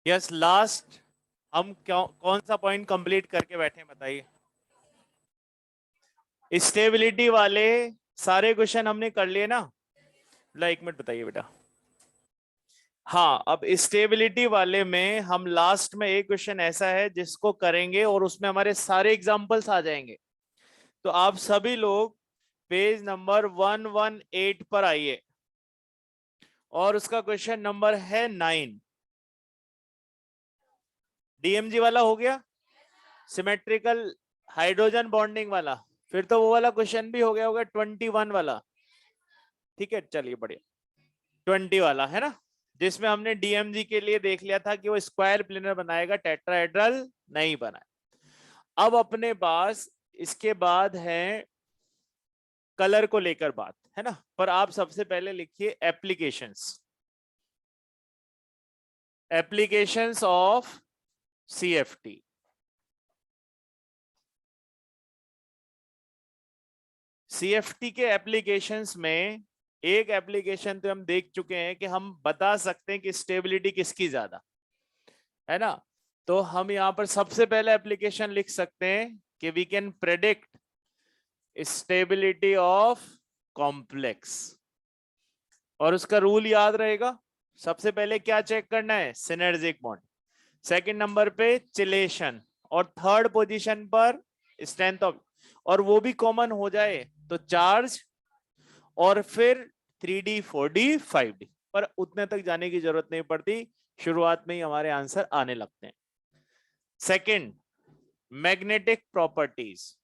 Yes last हम कौन सा पॉइंट कंप्लीट करके बैठे हैं बताइए। स्टेबिलिटी वाले सारे क्वेश्चन हमने कर लिए ना। एक मिनट बताइए बेटा। हाँ, अब स्टेबिलिटी वाले में हम लास्ट में एक क्वेश्चन ऐसा है जिसको करेंगे और उसमें हमारे सारे एग्जांपल्स आ जाएंगे। तो आप सभी लोग पेज नंबर 118 पर आइए और उसका क्वेश्चन नंबर है 9। डीएमजी वाला हो गया, सिमेट्रिकल हाइड्रोजन बॉन्डिंग वाला, फिर तो वो वाला क्वेश्चन भी हो गया होगा 21 वाला। ठीक है, चलिए बढ़िया। 20 वाला है ना, जिसमें हमने डीएमजी के लिए देख लिया था कि वो स्क्वायर प्लेनर बनाएगा, टेट्राहेड्रल नहीं बनाए। अब अपने पास इसके बाद है कलर को लेकर बात, है ना। पर आप सबसे पहले लिखिए applications, applications of CFT. CFT के एप्लीकेशंस में एक एप्लीकेशन तो हम देख चुके हैं कि हम बता सकते हैं कि स्टेबिलिटी किसकी ज्यादा है ना। तो हम यहां पर सबसे पहले एप्लीकेशन लिख सकते हैं कि we can predict stability of complex. और उसका रूल याद रहेगा, सबसे पहले क्या चेक करना है, सिनर्जिक बॉन्ड, सेकंड नंबर पे चिलेशन, और थर्ड पोजीशन पर स्ट्रेंथ ऑफ, और वो भी कॉमन हो जाए तो चार्ज, और फिर 3D 4D 5D। पर उतने तक जाने की जरूरत नहीं पड़ती, शुरुआत में ही हमारे आंसर आने लगते हैं। Second, magnetic properties.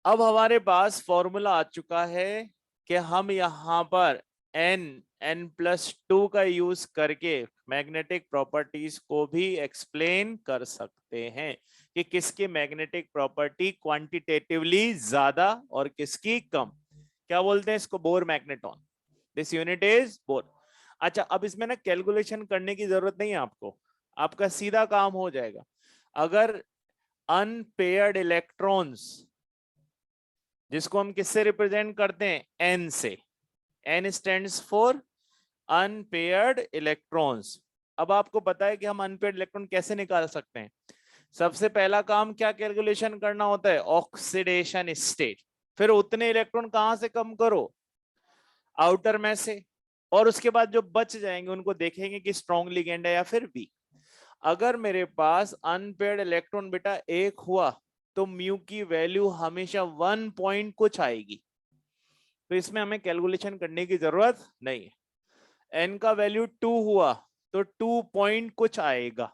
अब हमारे पास फॉर्मूला आ चुका है कि हम यहां पर n+2 का यूज करके मैग्नेटिक प्रॉपर्टीज को भी एक्सप्लेन कर सकते हैं कि किसकी मैग्नेटिक प्रॉपर्टी क्वांटिटेटिवली ज्यादा और किसकी कम। क्या बोलते हैं इसको, bore magneton. This unit is bore. अच्छा, अब इसमें ना कैलकुलेशन करने की जरूरत नहीं है आपको, आपका सीधा काम हो जाएगा। अगर अनपेयर्ड इलेक्ट्रॉन्स, जिसको हम किससे रिप्रेजेंट करते हैं, एन से, N stands for unpaired electrons. अब आपको पता है कि हम अनपेयर्ड इलेक्ट्रॉन कैसे निकाल सकते हैं। सबसे पहला काम क्या कैलकुलेशन करना होता है, ऑक्सीडेशन स्टेट। फिर उतने इलेक्ट्रॉन कहां से कम करो, आउटर में से, और उसके बाद जो बच जाएंगे उनको देखेंगे कि स्ट्रॉन्ग लिगेंड है या फिर वीक। अगर मेरे पास अनपेयर्ड इलेक्ट्रॉन बेटा एक हुआ तो म्यू की वैल्यू हमेशा 1 पॉइंट कुछ आएगी, तो इसमें हमें कैलकुलेशन करने की जरूरत नहीं है। एन का वैल्यू 2 हुआ तो 2 पॉइंट कुछ आएगा।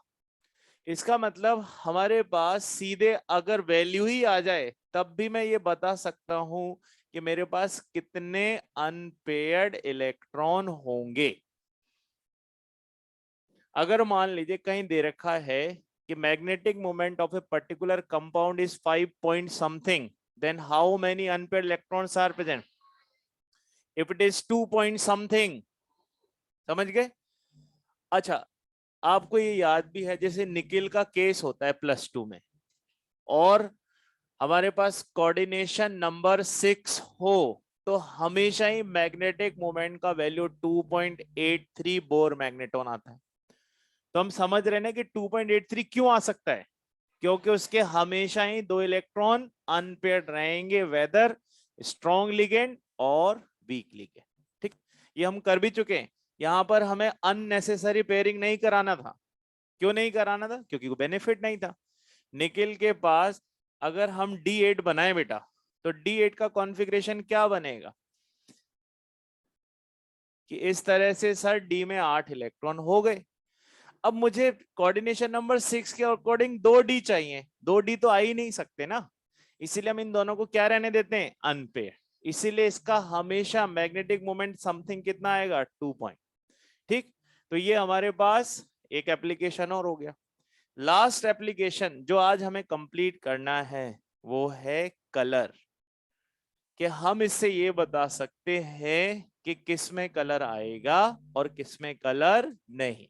इसका मतलब हमारे पास सीधे अगर वैल्यू ही आ जाए तब भी मैं ये बता सकता हूं कि मेरे पास कितने अनपेयर्ड इलेक्ट्रॉन होंगे। अगर मान लीजिए कहीं दे रखा है कि magnetic moment of a particular compound is 5 point something, then how many unpaired electrons are present. If it is 2 point something, समझ गए। अच्छा, आपको ये याद भी है जैसे निकिल का केस होता है +2 में, और हमारे पास कोऑर्डिनेशन नंबर 6 हो तो हमेशा ही मैग्नेटिक मोमेंट का वैल्यू 2.83 बोर मैग्नेटॉन आता है। तो हम समझ रहे हैं ना कि 2.83 क्यों आ सकता है, क्योंकि उसके हमेशा ही 2 इलेक्ट्रॉन अनपेयर्ड रहेंगे, वेदर स्ट्रॉन्ग लिगेंड और वीक लिगेंड। ठीक, ये हम कर भी चुके हैं। यहां पर हमें अननेसेसरी पेयरिंग नहीं कराना था। क्यों नहीं कराना था, क्योंकि कोई बेनिफिट नहीं था। निकिल के पास अगर हम D8 बनाए बेटा, तो D8 का कॉन्फ़िगरेशन क्या बनेगा कि इस तरह से सर डी में 8 इलेक्ट्रॉन हो गए। अब मुझे कोऑर्डिनेशन नंबर 6 के अकॉर्डिंग 2D चाहिए, 2D तो आ ही नहीं सकते ना, इसीलिए हम इन दोनों को क्या रहने देते हैं, अनपेयर। इसीलिए इसका हमेशा मैग्नेटिक मोमेंट समथिंग कितना आएगा, 2 पॉइंट। ठीक, तो ये हमारे पास एक एप्लीकेशन और हो गया। लास्ट एप्लीकेशन जो आज हमें कंप्लीट करना है वो है कलर, कि हम इससे ये बता सकते हैं कि किस में कलर आएगा और किस में कलर नहीं।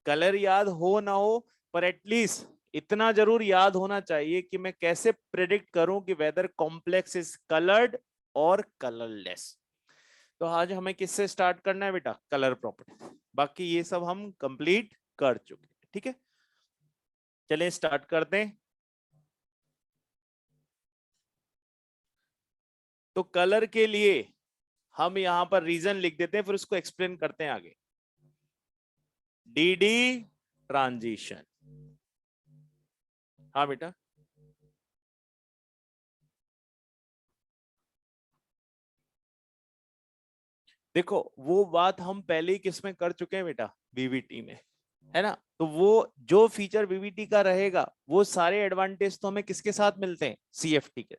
कलर याद हो ना हो, पर एटलीस्ट इतना जरूर याद होना चाहिए कि मैं कैसे प्रेडिक्ट करूं कि वेदर कॉम्प्लेक्स इज कलर्ड और कलरलेस। तो आज हमें किससे स्टार्ट करना है बेटा? Colour property. बाकी ये सब हम कंप्लीट कर चुके हैं, ठीक है। चलिए स्टार्ट करते हैं। तो कलर के लिए हम यहां पर रीजन लिख देते हैं, फिर उसको एक्सप्लेन करते हैं आगे। DD transition. हाँ बेटा, देखो वो बात हम पहले ही किसमें कर चुके हैं बेटा? वीवीटी में, है ना। तो वो जो फीचर वीवीटी का रहेगा वो सारे एडवांटेज तो हमें किसके साथ मिलते हैं? सीएफटी के।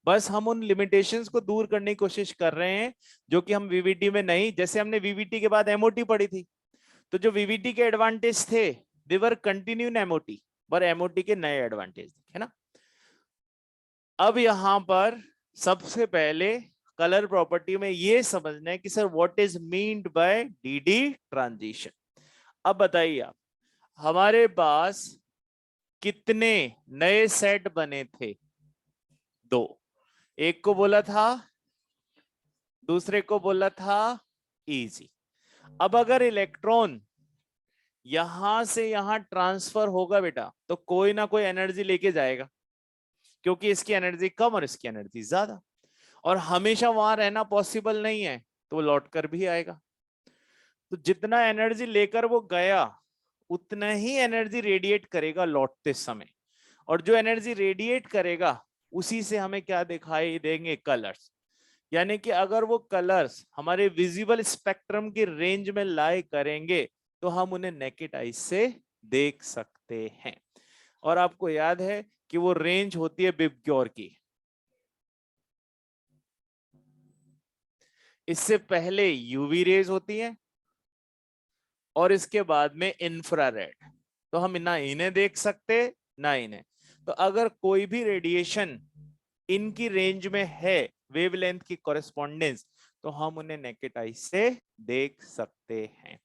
बस हम उन लिमिटेशंस को दूर करने की कोशिश कर रहे हैं जो कि हम वीवीटी में नहीं। जैसे हमने वीवीटी के बाद एमओटी पढ़ी थी, तो जो वीवीटी के एडवांटेज थे देवर कंटिन्यू इन एमओटी, पर एमओटी के नए एडवांटेज, है ना। अब यहां पर सबसे पहले कलर प्रॉपर्टी में ये समझना है कि sir what is meant by DD transition. अब बताइए आप, हमारे पास कितने नए सेट बने थे? दो। एक को बोला था, दूसरे को बोला था इजी। अब अगर इलेक्ट्रॉन यहां से यहां ट्रांसफर होगा बेटा, तो कोई ना कोई एनर्जी लेके जाएगा, क्योंकि इसकी एनर्जी कम और इसकी एनर्जी ज्यादा, और हमेशा वहां रहना पॉसिबल नहीं है, तो वो लौट कर भी आएगा। तो जितना एनर्जी लेकर वो गया उतना ही एनर्जी रेडिएट करेगा लौटते समय, और जो एनर्जी रेडिएट करेगा उसी से हमें क्या दिखाई देंगे? कलर्स। यानी कि अगर वो कलर्स हमारे विजिबल स्पेक्ट्रम की रेंज में लाई करेंगे तो हम उन्हें नेकेड आई से देख सकते हैं। और आपको याद है कि वो रेंज होती है बिबग्योर की। इससे पहले यूवी रेज होती है और इसके बाद में इंफ्रारेड। तो हम ना इन्हें देख सकते ना इन्हें। तो अगर कोई भी रेडिएशन इनकी रेंज में है, वेवलेंथ की कॉरेस्पॉन्डेंस, तो हम उन्हें नेकेड आई से देख सकते हैं।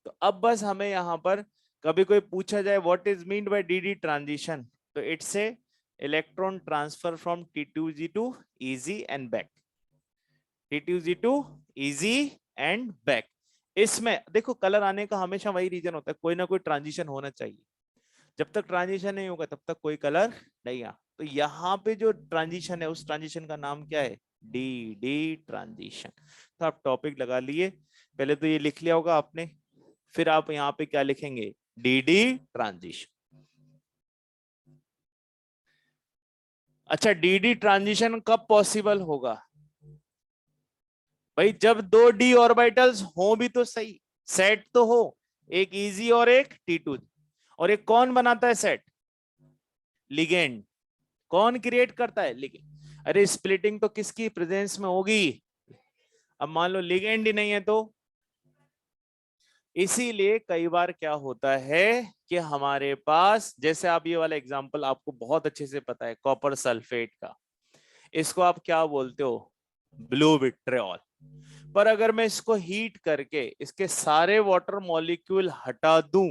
तो अब बस हमें यहां पर कभी कोई पूछा जाए what is mean by DD transition, तो it's a electron transfer from T2G to eg and back. T2G to eg and back. इसमें देखो कलर आने का हमेशा वही रीजन होता है, कोई ना कोई ट्रांजिशन होना चाहिए। जब तक ट्रांजिशन नहीं होगा तब तक कोई कलर नहीं आ। तो यहाँ पे जो ट्रांजिशन है उस ट्रांजिशन का नाम क्या है? D D transition. तो आप टॉपिक लगा लिए, पहले तो ये लिख लिया होगा आपने, फिर आप यहाँ पे क्या लिखेंगे? D D transition. अच्छा, डी डी ट्रांजिशन कब पॉसिबल होगा? भाई जब दो डी ऑर्बिटल्स हो भी तो सही, सेट तो हो, एक इजी और एक T2। और एक कौन बनाता है सेट? लिगेंड। कौन क्रिएट करता है? लिगेंड। अरे स्प्लिटिंग तो किसकी प्रेजेंस में होगी? अब मान लो लिगेंड ही नहीं है तो। इसीलिए कई बार क्या होता है कि हमारे पास, जैसे आप ये वाला एग्जांपल आपको बहुत अच्छे से पता है, कॉपर सल्फेट का, इसको आप क्या बोलते हो? Blue vitriol. पर अगर मैं इसको हीट करके इसके सारे वाटर मॉलिक्यूल हटा दूं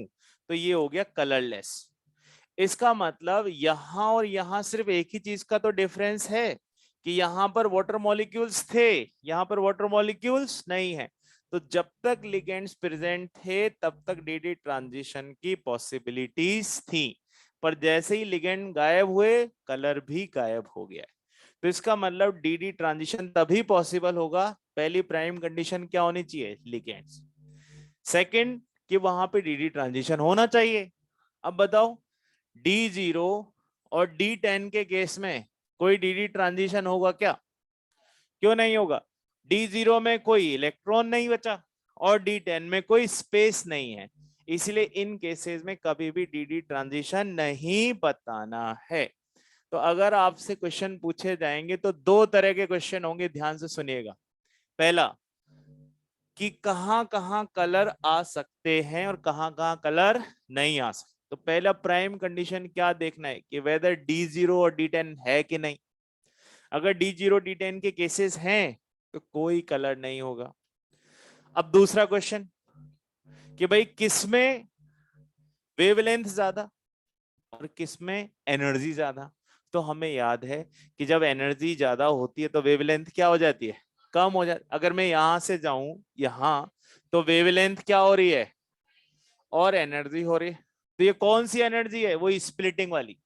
तो ये हो गया कलरलेस। इसका मतलब यहां और यहां सिर्फ एक ही चीज का तो डिफरेंस है कि यहां पर वाटर मॉलिक्यूल्स थे, यहां पर वाटर मॉलिक्यूल्स नहीं है। तो जब तक लिगेंड्स प्रेजेंट थे तब तक डीडी ट्रांजिशन की पॉसिबिलिटीज थी, पर जैसे ही लिगेंड गायब हुए कलर भी गायब हो गया। तो इसका मतलब डीडी ट्रांजिशन तभी पॉसिबल होगा, पहली प्राइम कंडीशन क्या होनी चाहिए? लिगेंड्स। सेकंड, कि वहां पे डीडी ट्रांजिशन होना चाहिए। अब बताओ, D0 और D10 के केस में कोई डीडी ट्रांजिशन होगा क्या? क्यों नहीं होगा? D0 में कोई इलेक्ट्रॉन नहीं बचा और D10 में कोई स्पेस नहीं है, इसलिए इन केसेस में कभी भी डीडी ट्रांजिशन नहीं बताना है। तो अगर आपसे क्वेश्चन पूछे जाएंगे तो दो तरह के क्वेश्चन होंगे, ध्यान से सुनिएगा। पहला, कि कहां कहां कलर आ सकते हैं और कहां कहां कलर नहीं आ सकते। तो पहला प्राइम कंडीशन क्या देखना है कि वेदर D0 और D10 है कि नहीं। अगर D0 D10 के केसेस हैं तो कोई कलर नहीं होगा। अब दूसरा क्वेश्चन कि भाई किसमें वेवलेंथ ज्यादा और किसमें एनर्जी ज्यादा। तो हमें याद है कि जब एनर्जी ज्यादा होती है तो वेवलेंथ क्या हो जाती है? कम हो जाए। अगर मैं यहां से जाऊं यहां, तो वेवलेंथ क्या हो रही है, और एनर्जी हो रही है। तो ये कौन सी एनर्जी है, वो स्प्लिटिंग वाली।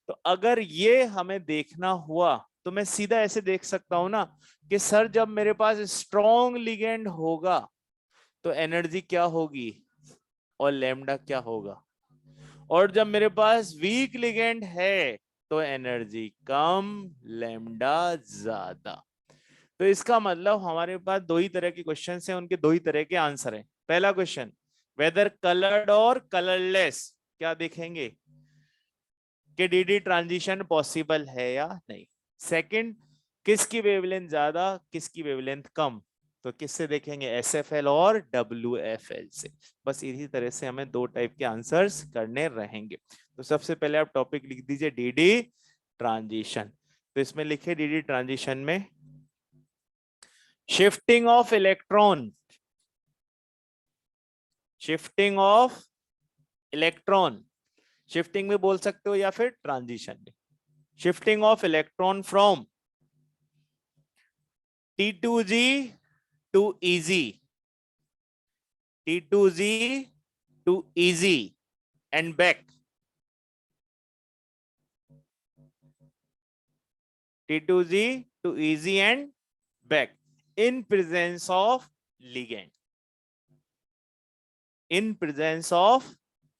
तो अगर ये हमें देखना हुआ तो मैं सीधा ऐसे देख सकता हूं ना कि सर जब मेरे पास स्ट्रॉन्ग लिगेंड होगा तो एनर्जी क्या होगी और लैम्डा क्या होगा, और जब मेरे पास वीक लिगेंड है तो एनर्जी कम, लैम्डा ज्यादा। तो इसका मतलब हमारे पास दो ही तरह के क्वेश्चन हैं, उनके दो ही तरह के आंसर हैं। पहला क्वेश्चन, वेदर कलर्ड और कलरलेस, क्या देखेंगे कि डीडी ट्रांजिशन पॉसिबल है या नहीं। सेकंड, किसकी वेवलेंथ ज्यादा किसकी वेवलेंथ कम, तो किससे देखेंगे, एसएफएल और डब्ल्यूएफएल से। बस इसी तरह से हमें दो टाइप के आंसर्स करने रहेंगे। तो सबसे पहले आप टॉपिक लिख दीजिए डीडी ट्रांजिशन। तो इसमें लिखे डीडी ट्रांजिशन में shifting of electron, shifting of electron, shifting में बोल सकते हो या फिर ट्रांजिशन में, shifting of electron from T2G to EZ, T2G to EZ and back, T2G to EZ and back in presence of ligand, in presence of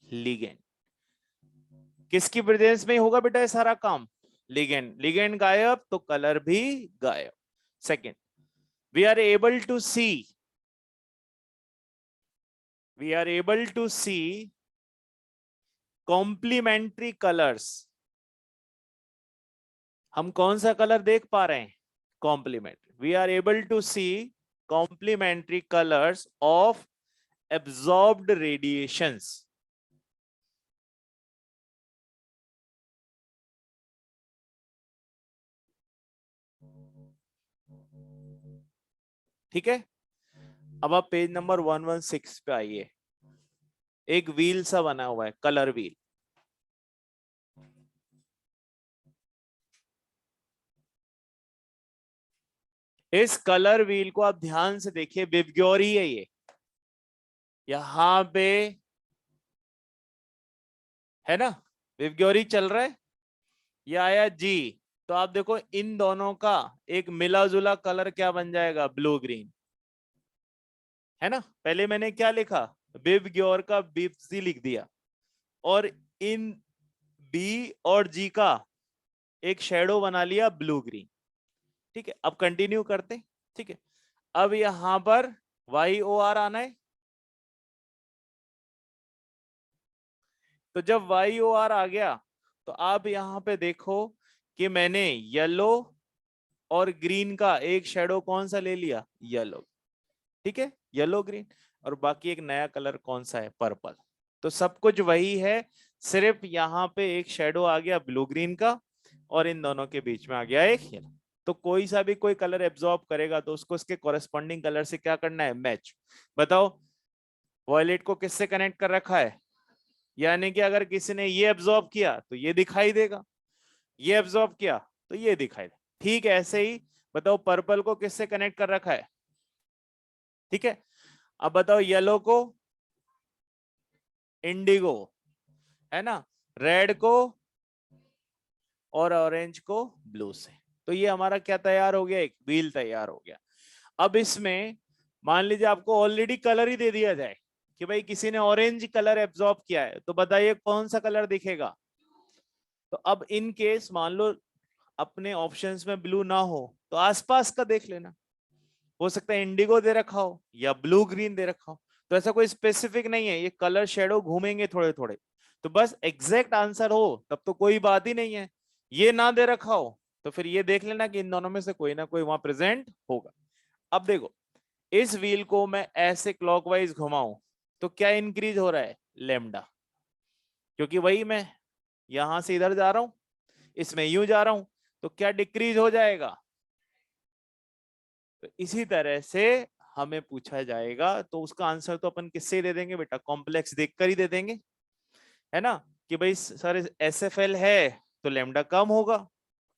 ligand। किसकी presence में होगा बेटा ये सारा काम, लिगेंड। लिगेंड गायब तो कलर भी गायब। Second, we are able to see, we are able to see complementary colours. हम कौन सा कलर देख पा रहे हैं, complementary. We are able to see complementary colours of absorbed radiations. ठीक है, अब आप पेज नंबर 116 पे आइए। एक व्हील सा बना हुआ है, कलर व्हील। इस कलर व्हील को आप ध्यान से देखिए, विबग्योरी है ये, यहां पे है ना, विबग्योरी चल रहा है, ये आया जी। तो आप देखो इन दोनों का एक मिला जुला कलर क्या बन जाएगा, ब्लू ग्रीन, है ना। पहले मैंने क्या लिखा, विबग्योर का बिप्सी लिख दिया, और इन बी और जी का एक शेडो बना लिया ब्लू ग्रीन। ठीक है, अब कंटिन्यू करते। ठीक है, अब यहां पर वाई ओ आर आना है। तो जब वाई ओ आर आ गया तो आप यहां पे देखो कि मैंने येलो और ग्रीन का एक शेडो कौन सा ले लिया, येलो। ठीक है, येलो ग्रीन, और बाकी एक नया कलर कौन सा है, पर्पल। तो सब कुछ वही है, सिर्फ यहाँ पे एक शेडो आ गया ब्लू ग्रीन का, और इन दोनों के बीच में आ गया एक येलो। तो कोई सा भी कोई कलर एब्जॉर्ब करेगा तो उसको उसके कॉरेस्पॉन्डिंग कलर से क्या करना है, मैच। बताओ, वॉयलेट को किससे कनेक्ट कर रखा है, यानी कि अगर किसी ने ये एब्जॉर्ब किया तो ये दिखाई देगा, ये एब्जॉर्ब किया तो ये दिखाई देगा। ठीक है, ऐसे ही बताओ पर्पल को किससे कनेक्ट कर रखा है। ठीक है, अब बताओ येलो को इंडिगो, है ना, रेड को और ऑरेंज को ब्लू से। तो ये हमारा क्या तैयार हो गया, एक व्हील तैयार हो गया। अब इसमें मान लीजिए आपको ऑलरेडी कलर ही दे दिया जाए कि भाई किसी ने ऑरेंज कलर एब्जॉर्ब किया है, तो बताइए कौन सा कलर दिखेगा। तो अब इन केस मान लो अपने ऑप्शंस में ब्लू ना हो तो आसपास का देख लेना, हो सकता है इंडिगो दे रखा हो या ब्लू ग्रीन दे रखा हो। तो ऐसा कोई स्पेसिफिक नहीं है, ये कलर शेडो घूमेंगे थोड़े थोड़े। तो बस एग्जैक्ट आंसर हो तब तो कोई बात ही नहीं है, ये ना दे रखा हो तो फिर ये देख लेना कि इन दोनों में से कोई ना कोई वहां प्रेजेंट होगा। अब देखो, इस व्हील को मैं ऐसे क्लॉकवाइज घुमाऊं तो क्या इंक्रीज हो रहा है, लेमडा, क्योंकि वही मैं यहां से इधर जा रहा हूं, इसमें यूं जा रहा हूं, तो क्या डिक्रीज हो जाएगा। तो इसी तरह से हमें पूछा जाएगा तो उसका आंसर तो अपन किससे दे देंगे बेटा, कॉम्प्लेक्स देखकर ही दे देंगे, है ना, कि भाई सर एस एफ एल है तो लेमडा कम होगा,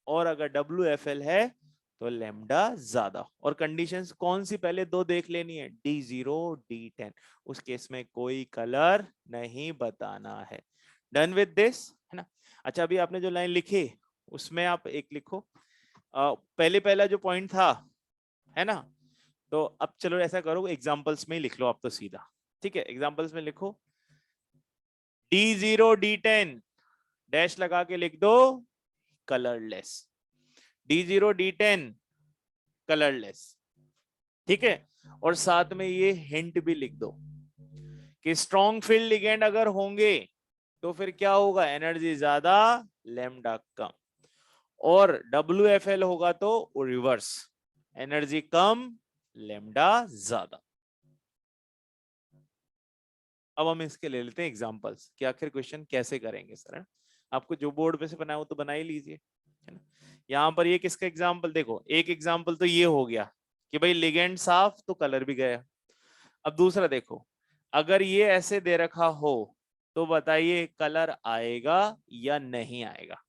और अगर डब्ल्यू एफ एल है तो लेमडा ज्यादा। और कंडीशंस कौन सी पहले दो देख लेनी है, D0 D10, उस केस में कोई कलर नहीं बताना है। डन विद दिस, है ना। अच्छा अभी आपने जो लाइन लिखी उसमें आप एक लिखो, पहले पहला जो पॉइंट था, है ना। तो अब चलो ऐसा करो एग्जांपल्स में ही लिख लो आप तो सीधा, ठीक है। एग्जांपल्स में लिखो D0 D10 डैश लगा के लिख दो कलरलेस, D0 D10 कलरलेस, ठीक है। और साथ में ये हिंट भी लिख दो कि स्ट्रॉन्ग फील्ड लिगेंड अगर होंगे तो फिर क्या होगा, एनर्जी ज्यादा लैम्डा कम, और WFL होगा तो रिवर्स, एनर्जी कम लैम्डा ज्यादा। अब हम इसके ले लेते हैं एग्जांपल्स कि आखिर क्वेश्चन कैसे करेंगे सर। आपको जो बोर्ड पे से बनाया हो तो बना ही लीजिए, है ना। यहाँ पर ये किसका एग्जांपल देखो, एक एग्जांपल तो ये हो गया कि भाई लिगेंड साफ तो कलर भी गया। अब दूसरा देखो, अगर ये ऐसे दे रखा हो तो बताइए कलर आएगा या नहीं आएगा।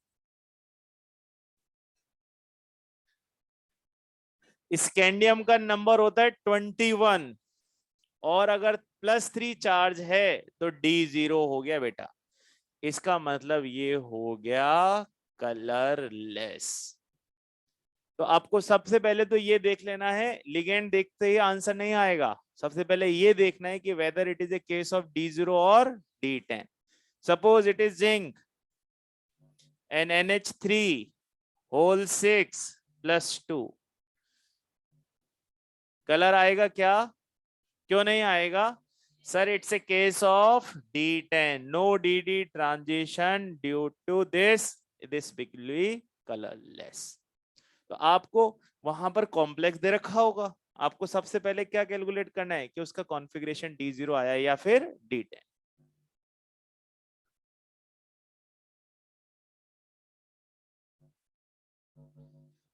स्कैंडियम का नंबर होता है 21, और अगर +3 चार्ज है तो D0 हो गया बेटा। इसका मतलब ये हो गया कलरलेस। तो आपको सबसे पहले तो ये देख लेना है, लिगेंड देखते ही आंसर नहीं आएगा, सबसे पहले ये देखना है कि whether it is a case of D0 और D10। Suppose it is zinc and NH3 whole 6 +2, colour आएगा क्या, क्यों नहीं आएगा sir, it's a case of D10, no DD transition due to this बिकली कलरलेस। तो आपको वहां पर कॉम्प्लेक्स दे रखा होगा, आपको सबसे पहले क्या कैलकुलेट करना है कि उसका कॉन्फ़िगरेशन D0 आया या फिर D10।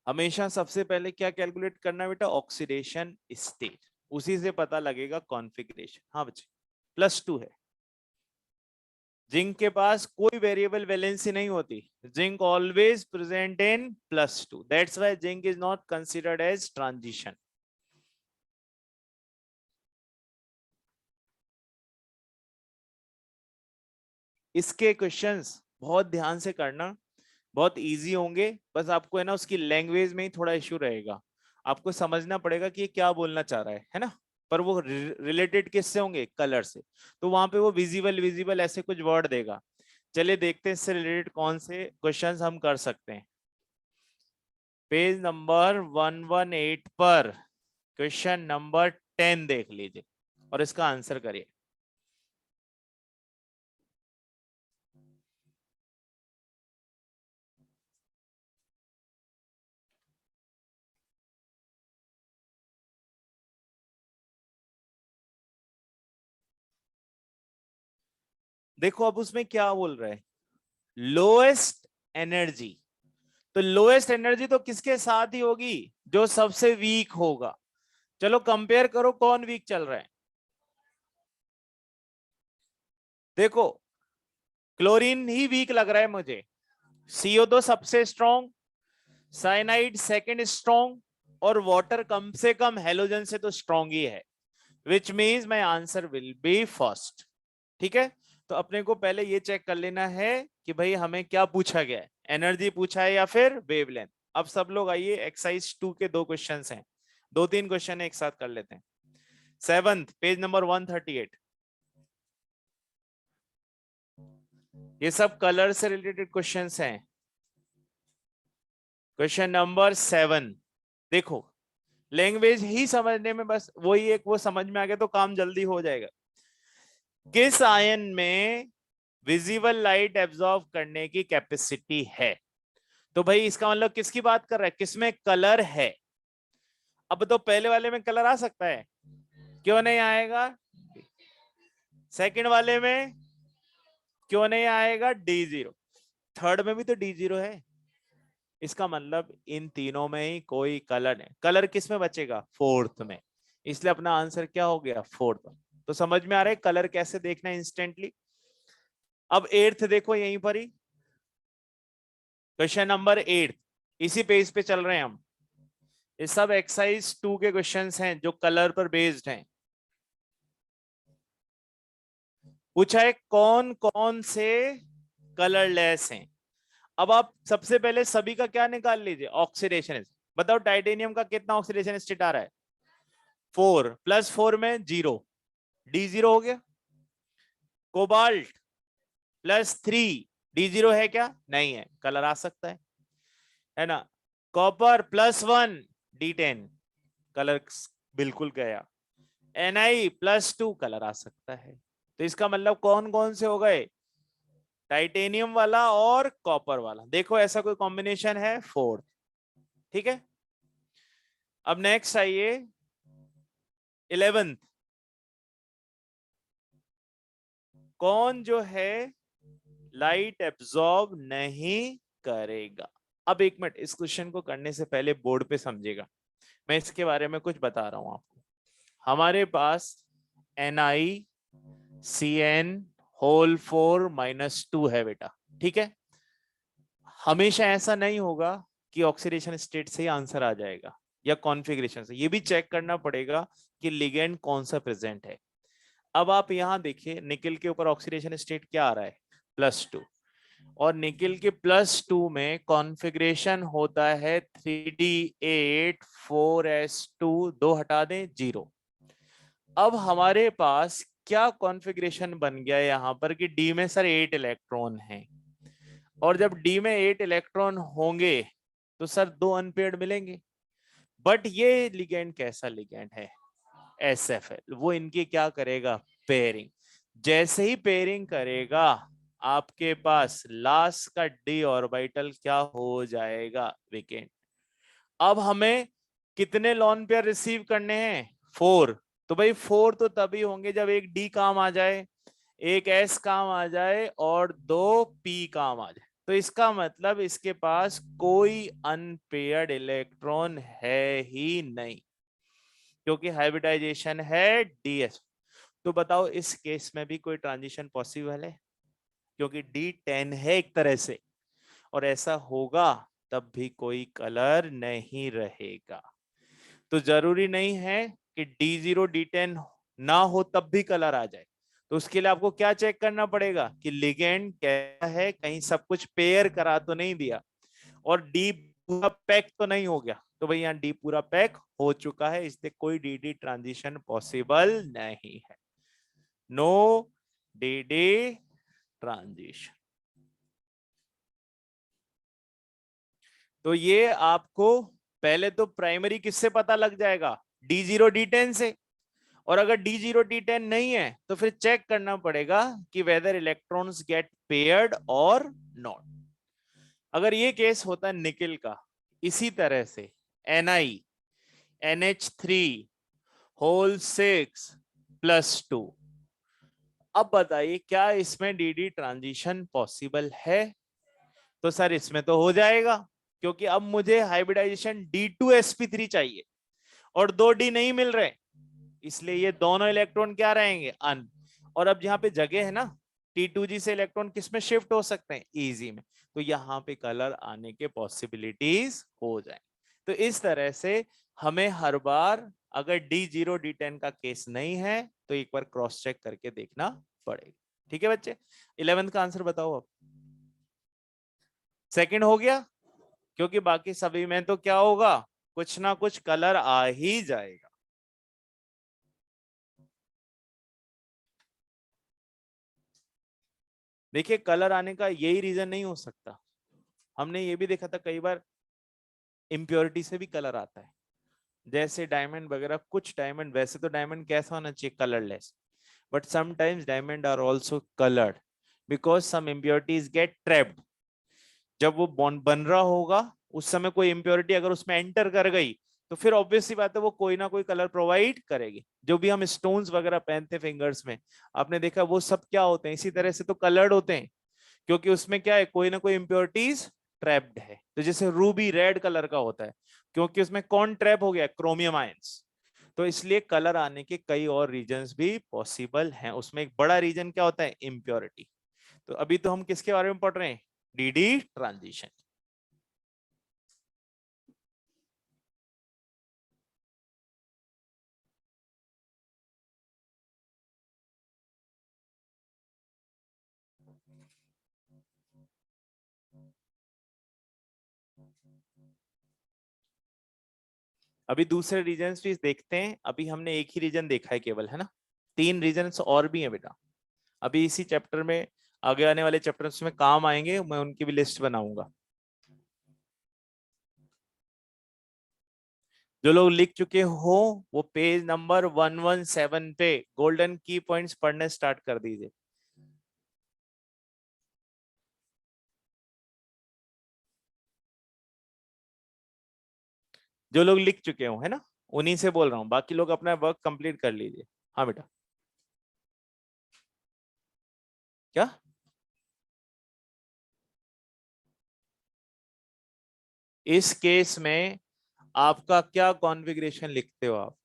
हमेशा सबसे पहले क्या कैलकुलेट करना बेटा, ऑक्सीडेशन स्टेट, उसी से पता लगेगा कॉन्फ़िगरेशन। हाँ बच्चे, +2 है। जिंक के पास कोई वेरिएबल वैलेंसी नहीं होती, zinc always present in +2, that's why zinc is not considered as transition. इसके क्वेश्चंस बहुत ध्यान से करना, बहुत इजी होंगे, बस आपको है ना उसकी लैंग्वेज में ही थोड़ा इश्यू रहेगा, आपको समझना पड़ेगा कि ये क्या बोलना चाह रहा है ना। पर वो रिलेटेड किससे होंगे, कलर से, तो वहां पे वो विजिबल विजिबल ऐसे कुछ वर्ड देगा। चलिए देखते हैं इससे रिलेटेड कौन से क्वेश्चंस हम कर सकते हैं। पेज नंबर 118 पर क्वेश्चन नंबर 10 देख लीजिए और इसका आंसर करिए। देखो अब उसमें क्या बोल रहा है, लोएस्ट एनर्जी, तो लोएस्ट एनर्जी तो किसके साथ ही होगी, जो सबसे वीक होगा। चलो कंपेयर करो कौन वीक चल रहा है। देखो क्लोरीन ही वीक लग रहा है मुझे, CO2 सबसे स्ट्रॉन्ग, साइनाइड सेकंड स्ट्रॉन्ग, और वाटर कम से कम हेलोजन से तो स्ट्रॉन्ग ही है, which means my answer will be first. ठीक है, तो अपने को पहले ये चेक कर लेना है कि भाई हमें क्या पूछा गया है, एनर्जी पूछा है या फिर वेवलेंथ। अब सब लोग आइए, एक्सरसाइज 2 के दो क्वेश्चंस हैं, 2-3 क्वेश्चन एक साथ कर लेते हैं। 7th पेज नंबर 138, ये सब कलर से रिलेटेड क्वेश्चंस हैं। क्वेश्चन नंबर 7, देखो लैंग्वेज ही समझने में बस वही एक वो समझ में आ गया तो काम जल्दी हो जाएगा। किस आयन में विजिबल लाइट एब्जॉर्ब करने की कैपेसिटी है, तो भाई इसका मतलब किसकी बात कर रहा है, किसमें कलर है। अब तो पहले वाले में कलर आ सकता है, क्यों नहीं आएगा, सेकंड वाले में क्यों नहीं आएगा, D0, थर्ड में भी तो D0 है। इसका मतलब इन तीनों में ही कोई कलर है, कलर किस में बचेगा, फोर्थ में, इसलिए अपना आंसर क्या हो गया, फोर्थ। तो समझ में आ रहा है कलर कैसे देखना है इंस्टेंटली। अब 8th देखो यहीं पर ही, क्वेश्चन नंबर 8, इसी पेज पे चल रहे हैं हम। ये सब एक्सरसाइज 2 के क्वेश्चंस हैं जो कलर पर बेस्ड हैं। पूछा है कौन कौन से कलरलेस हैं। अब आप सबसे पहले सभी का क्या निकाल लीजिए, ऑक्सीडेशन। बताओ टाइटेनियम का कितना ऑक्सीडेशन स्टेट आ रहा है, 4 + 4 में 0, D0 हो गया। कोबाल्ट +3, D0 है क्या, नहीं है, कलर आ सकता है ना। कॉपर +1, D10, कलर बिल्कुल गया। Na+2, कलर आ सकता है। तो इसका मतलब कौन कौन से हो गए, टाइटेनियम वाला और कॉपर वाला। देखो ऐसा कोई कॉम्बिनेशन है, 4। ठीक है, अब नेक्स्ट आइए 11th। कौन जो है लाइट एब्जॉर्ब नहीं करेगा। अब एक मिनट, इस क्वेश्चन को करने से पहले बोर्ड पे समझेगा, मैं इसके बारे में कुछ बता रहा हूं आपको। हमारे पास NiCN⁴ है बेटा, ठीक है। हमेशा ऐसा नहीं होगा कि ऑक्सीडेशन स्टेट से ही आंसर आ जाएगा या कॉन्फ़िगरेशन से, ये भी चेक करना पड़ेगा कि लिगेंड कौन सा प्रेजेंट है। अब आप यहां देखिए, निकेल के ऊपर ऑक्सीडेशन स्टेट क्या आ रहा है, +2, और निकेल के +2 में कॉन्फ़िगरेशन होता है 3D8 4s2, 2 हटा दें 0। अब हमारे पास क्या कॉन्फ़िगरेशन बन गया यहाँ पर कि डी में सर 8 इलेक्ट्रॉन हैं, और जब डी में 8 इलेक्ट्रॉन होंगे तो सर 2 अनपेयर्ड मिलेंगे। बट ये लिगेंड कैसा लिगेंड है, SFL, वो इनकी क्या करेगा, पेयरिंग। जैसे ही पेयरिंग करेगा आपके पास लास्ट का डी ऑर्बिटल क्या हो जाएगा, वेकेंट। अब हमें कितने लॉन पेयर रिसीव करने हैं, 4। तो भाई 4 तो तभी होंगे जब एक डी काम आ जाए, एक एस काम आ जाए और 2 पी काम आ जाए। तो इसका मतलब इसके पास कोई अनपेयर्ड इलेक्ट्रॉन है ही नहीं, क्योंकि हाइब्रिडाइजेशन है DS। तो बताओ इस केस में भी कोई ट्रांजिशन पॉसिबल है, क्योंकि D10 है एक तरह से, और ऐसा होगा तब भी कोई कलर नहीं रहेगा। तो जरूरी नहीं है कि D0 D10 ना हो तब भी कलर आ जाए। तो उसके लिए आपको क्या चेक करना पड़ेगा कि लिगेंड क्या है, कहीं सब कुछ पेयर करा तो नहीं दिया, और डी पूरा पैक तो नहीं हो गया। तो भाई यहाँ डी पूरा पैक हो चुका है, इसलिए कोई डी ट्रांजिशन पॉसिबल नहीं है, नो डी ट्रांजिशन। तो ये आपको पहले तो प्राइमरी किससे पता लग जाएगा, D0 D10 से। और अगर D0 D10 नहीं है तो फिर चेक करना पड़ेगा कि वेदर इलेक्ट्रॉन्स गेट पेयर्ड और नॉट। अगर ये केस होता है निकेल का, इसी तरह से NiNH3⁴ +2। अब बताइए क्या इसमें डी ट्रांजिशन पॉसिबल है, तो सर इसमें तो हो जाएगा, क्योंकि अब मुझे हाइब्रिडाइजेशन D2sp3 चाहिए और 2 डी नहीं मिल रहे, इसलिए ये दोनों इलेक्ट्रॉन क्या रहेंगे, अन। और अब यहाँ पे जगह है ना, T2g से इलेक्ट्रॉन किस में शिफ्ट हो सकते हैं, इजी में। तो यहाँ पे कलर आने के पॉसिबिलिटीज हो जाए। तो इस तरह से हमें हर बार अगर D0 D10 का केस नहीं है तो एक बार क्रॉस चेक करके देखना पड़ेगा। ठीक है बच्चे, 11th का आंसर बताओ अब। सेकंड हो गया, क्योंकि बाकी सभी में तो क्या होगा, कुछ ना कुछ कलर आ ही जाएगा। देखिए कलर आने का यही रीजन नहीं हो सकता, हमने ये भी देखा था कई बार इम्प्योरिटी से भी कलर आता है। जैसे डायमंड वगैरह, कुछ डायमंड, वैसे तो डायमंड कैसा होना चाहिए, colourless, but sometimes diamond are also coloured because some impurities get trapped. जब वो बॉन्ड बन रहा होगा उस समय कोई इम्प्योरिटी अगर उसमें एंटर कर गई तो फिर ऑब्वियस सी बात है वो कोई ना कोई कलर प्रोवाइड करेगी। जो भी हम स्टोन्स वगैरह पहनते फिंगर्स में, आपने देखा वो सब क्या होते हैं, इसी तरह से तो कलर्ड होते हैं, क्योंकि उसमें क्या है, कोई ना कोई इम्प्योरिटीज ट्रैप्ड है। तो जैसे रूबी रेड कलर का होता है, क्योंकि उसमें कौन ट्रैप हो गया, क्रोमियम आयंस। तो इसलिए कलर आने के कई और रीजंस भी पॉसिबल हैं, उसमें एक बड़ा रीजन क्या होता है, इम्प्योरिटी। तो अभी तो हम किसके बारे में पढ़ रहे हैं, डी ट्रांजिशन। अभी दूसरे रीजन्स भी देखते हैं। अभी हमने एक ही रीजन देखा है केवल, है ना? 3 रीजन्स और भी हैं बेटा। अभी इसी चैप्टर में, आगे आने वाले चैप्टर्स में काम आएंगे, मैं उनकी भी लिस्ट बनाऊंगा। जो लोग लिख चुके हो वो पेज नंबर 117 पे गोल्डन की पॉइंट्स पढ़ने स्टार्ट कर दीजिए। जो लोग लिख चुके हो, है ना, उन्हीं से बोल रहा हूँ, बाकी लोग अपना वर्क कंप्लीट कर लीजिए। हाँ बेटा। क्या? इस केस में आपका क्या कॉन्फ़िगरेशन लिखते हो आप?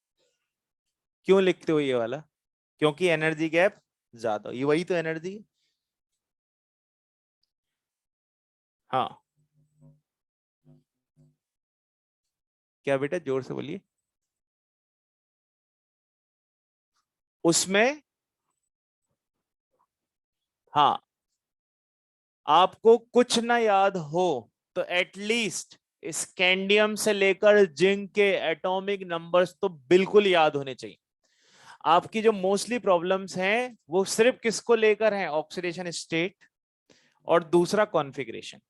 क्यों लिखते हो ये वाला? क्योंकि एनर्जी गैप ज्यादा, ये वही तो एनर्जी। हाँ। क्या बेटा, जोर से बोलिए। उसमें, हाँ, आपको कुछ ना याद हो तो एटलीस्ट स्कैंडियम से लेकर जिंक के एटॉमिक नंबर्स तो बिल्कुल याद होने चाहिए। आपकी जो मोस्टली प्रॉब्लम्स हैं वो सिर्फ किसको लेकर हैं? ऑक्सीडेशन स्टेट और दूसरा कॉन्फ़िगरेशन।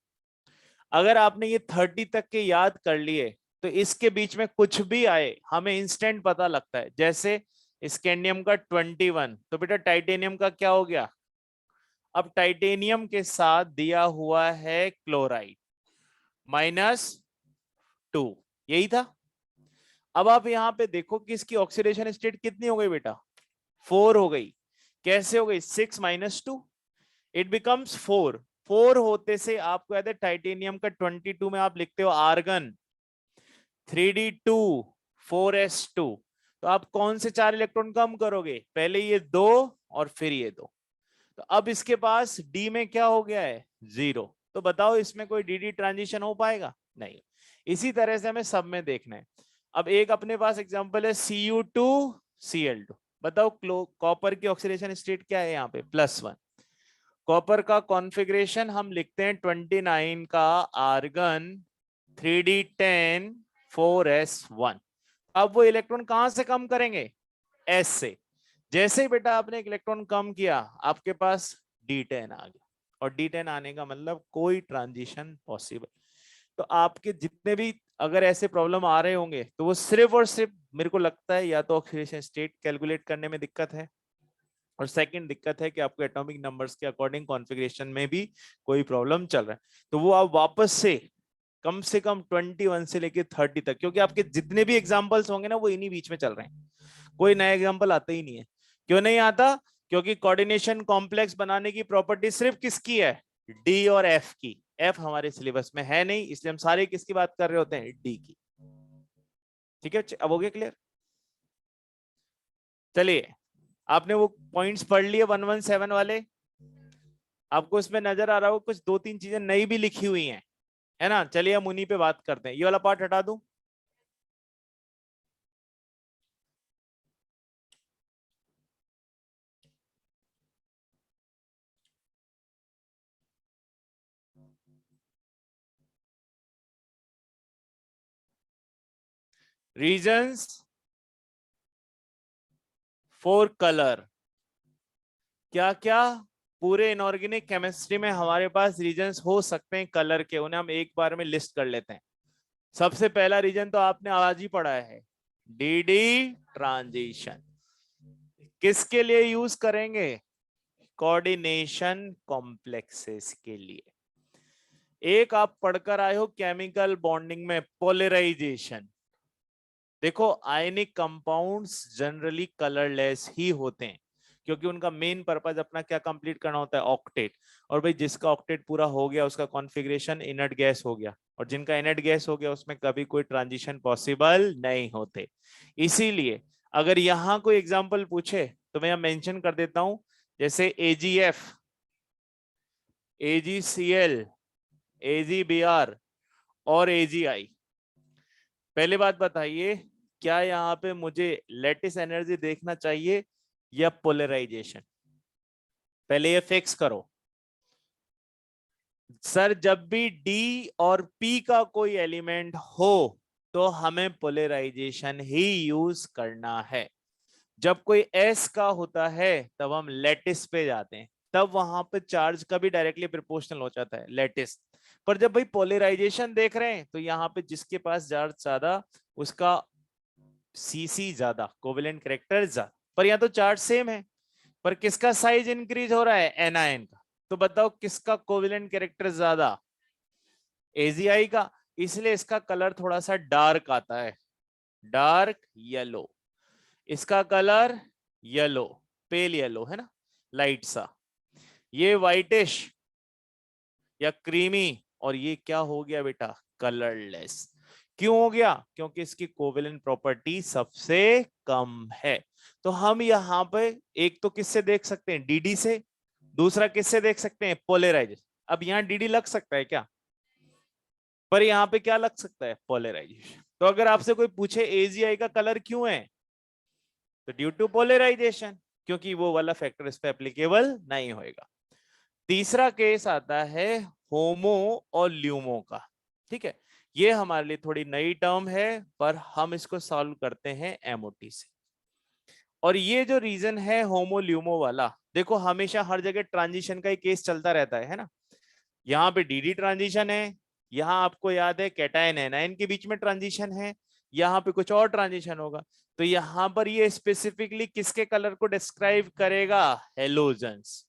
अगर आपने ये 30 तक के याद कर लिए तो इसके बीच में कुछ भी आए हमें इंस्टेंट पता लगता है। जैसे स्कैंडियम का 21, तो बेटा टाइटेनियम का क्या हो गया? अब टाइटेनियम के साथ दिया हुआ है क्लोराइड, -2, यही था। अब आप यहां पे देखो कि इसकी ऑक्सीडेशन स्टेट कितनी हो गई बेटा? 4 हो गई। कैसे हो गई? 6 - 2, इट बिकम्स 4। 4 होते से आपको याद है टाइटेनियम का 22 में आप लिखते हो आर्गन 3d2 4s2। तो आप कौन से 4 इलेक्ट्रॉन कम करोगे? पहले ये 2 और फिर ये 2। तो अब इसके पास डी में क्या हो गया है? 0। तो बताओ इसमें कोई डी ट्रांजिशन हो पाएगा? नहीं। इसी तरह से हमें सब में देखना है। अब एक अपने पास एग्जांपल है Cu2Cl2। बताओ कॉपर की ऑक्सीडेशन स्टेट क्या है? यहाँ पे +1। कॉपर का कॉन्फ़िगरेशन हम लिखते हैं 29 का आर्गन 3d10 4s1। अब वो इलेक्ट्रॉन कहां से कम करेंगे? एस से। जैसे ही बेटा आपने एक इलेक्ट्रॉन कम किया आपके पास D10 आ गया, और D10 आने का मतलब कोई ट्रांजिशन पॉसिबल। तो आपके जितने भी अगर ऐसे प्रॉब्लम आ रहे होंगे तो वो सिर्फ और सिर्फ मेरे को लगता है या तो ऑक्सीडेशन स्टेट कैलकुलेट करने में दिक्कत है, और सेकंड दिक्कत है कि आपको एटॉमिक नंबर्स के अकॉर्डिंग कॉन्फ़िगरेशन में भी कोई प्रॉब्लम चल रहा है। तो वो आप वापस से कम 21 से लेके 30 तक, क्योंकि आपके जितने भी एग्जांपल्स होंगे ना वो इन्हीं बीच में चल रहे हैं, कोई नया एग्जांपल आता ही नहीं है। क्यों नहीं आता? क्योंकि कोऑर्डिनेशन कॉम्प्लेक्स बनाने की प्रॉपर्टी सिर्फ किसकी है? डी और एफ की। एफ हमारे सिलेबस में है नहीं, इसलिए हम सारे किसकी बात कर रहे होते हैं? डी की। ठीक है, अब हो गया क्लियर? चलिए, आपने वो पॉइंट्स पढ़ लिए 117 वाले। आपको इसमें नजर आ रहा हो कुछ 2-3 चीजें नई भी लिखी हुई हैं, है ना? चलिए हम उन्हीं पे बात करते हैं। ये वाला पार्ट हटा दूं? Reasons for colour. क्या क्या? पूरे इनऑर्गेनिक केमिस्ट्री में हमारे पास रीजंस हो सकते हैं कलर के, उन्हें हम एक बार में लिस्ट कर लेते हैं। सबसे पहला रीजन तो आपने आज ही पढ़ा है, डीडी ट्रांजिशन। किसके लिए यूज करेंगे? कोऑर्डिनेशन कॉम्प्लेक्सेस के लिए। एक आप पढ़कर आए हो केमिकल बॉन्डिंग में, पोलराइजेशन। देखो, आयनिक कंपाउंड्स जनरली कलरलेस ही होते हैं, क्योंकि उनका मेन पर्पज अपना क्या कंप्लीट करना होता है? ऑक्टेट। और भाई जिसका ऑक्टेट पूरा हो गया उसका कॉन्फ़िगरेशन इनर्ट गैस हो गया, और जिनका इनर्ट गैस हो गया उसमें कभी कोई ट्रांजिशन पॉसिबल नहीं होते। इसीलिए अगर यहाँ कोई एग्जांपल पूछे तो मैं यहाँ मेंशन कर देता हूं, जैसे AgF, AgCl, AgBr और AgI। पहले बात बताइए, क्या यहाँ पे मुझे लेटिस एनर्जी देखना चाहिए या पोलराइजेशन? पहले ये फिक्स करो। सर जब भी डी और पी का कोई एलिमेंट हो तो हमें पोलराइजेशन ही यूज करना है। जब कोई एस का होता है तब हम लेटिस पे जाते हैं, तब वहां पे चार्ज का भी डायरेक्टली प्रोपोर्शनल हो जाता है लेटिस। पर जब भाई पोलराइजेशन देख रहे हैं तो यहाँ पे जिसके पास चार्ज ज्यादा उसका सीसी ज्यादा, कोवेलेंट कैरेक्टर ज्यादा। पर यहाँ तो चार्ज सेम है, पर किसका साइज इंक्रीज हो रहा है, एनआईएन का। तो बताओ किसका कोवेलेंट कैरेक्टर ज्यादा, एजीआई का। इसलिए इसका कलर थोड़ा सा डार्क आता है, डार्क येलो। इसका कलर येलो, पेल येलो है ना, लाइट सा। ये व्हाइटिश या क्रीमी, और ये क्या हो गया बेटा, कलरलेस। क्यों हो गया, क्योंकि इसकी कोवेलेंट प्रॉपर्टी सबसे कम है। तो हम यहाँ पे एक तो किससे देख सकते हैं, डीडी से, दूसरा किससे देख सकते हैं, पोलराइजेशन। अब यहाँ डीडी लग सकता है क्या, पर यहाँ पे क्या लग सकता है, पोलराइजेशन। तो अगर आपसे कोई पूछे एजीआई का कलर क्यों है, तो ड्यू टू पोलराइजेशन, क्योंकि वो वाला फैक्टर इस पे एप्लीकेबल नहीं होएगा। तीसरा केस आता है होमो और ल्यूमो का। ठीक है, ये हमारे लिए थोड़ी नई टर्म है, पर हम इसको सॉल्व करते हैं एमओटी से। और ये जो रीजन है होमो ल्यूमो वाला, देखो हमेशा हर जगह ट्रांजिशन का ही केस चलता रहता है ना। यहाँ पे डीडी ट्रांजिशन है, यहाँ आपको याद है कैटायन एनायन के बीच में ट्रांजिशन है, यहाँ पे कुछ और ट्रांजिशन होगा। तो यहाँ पर ये स्पेसिफिकली किसके कलर को डिस्क्राइब करेगा, हेलोजेंस।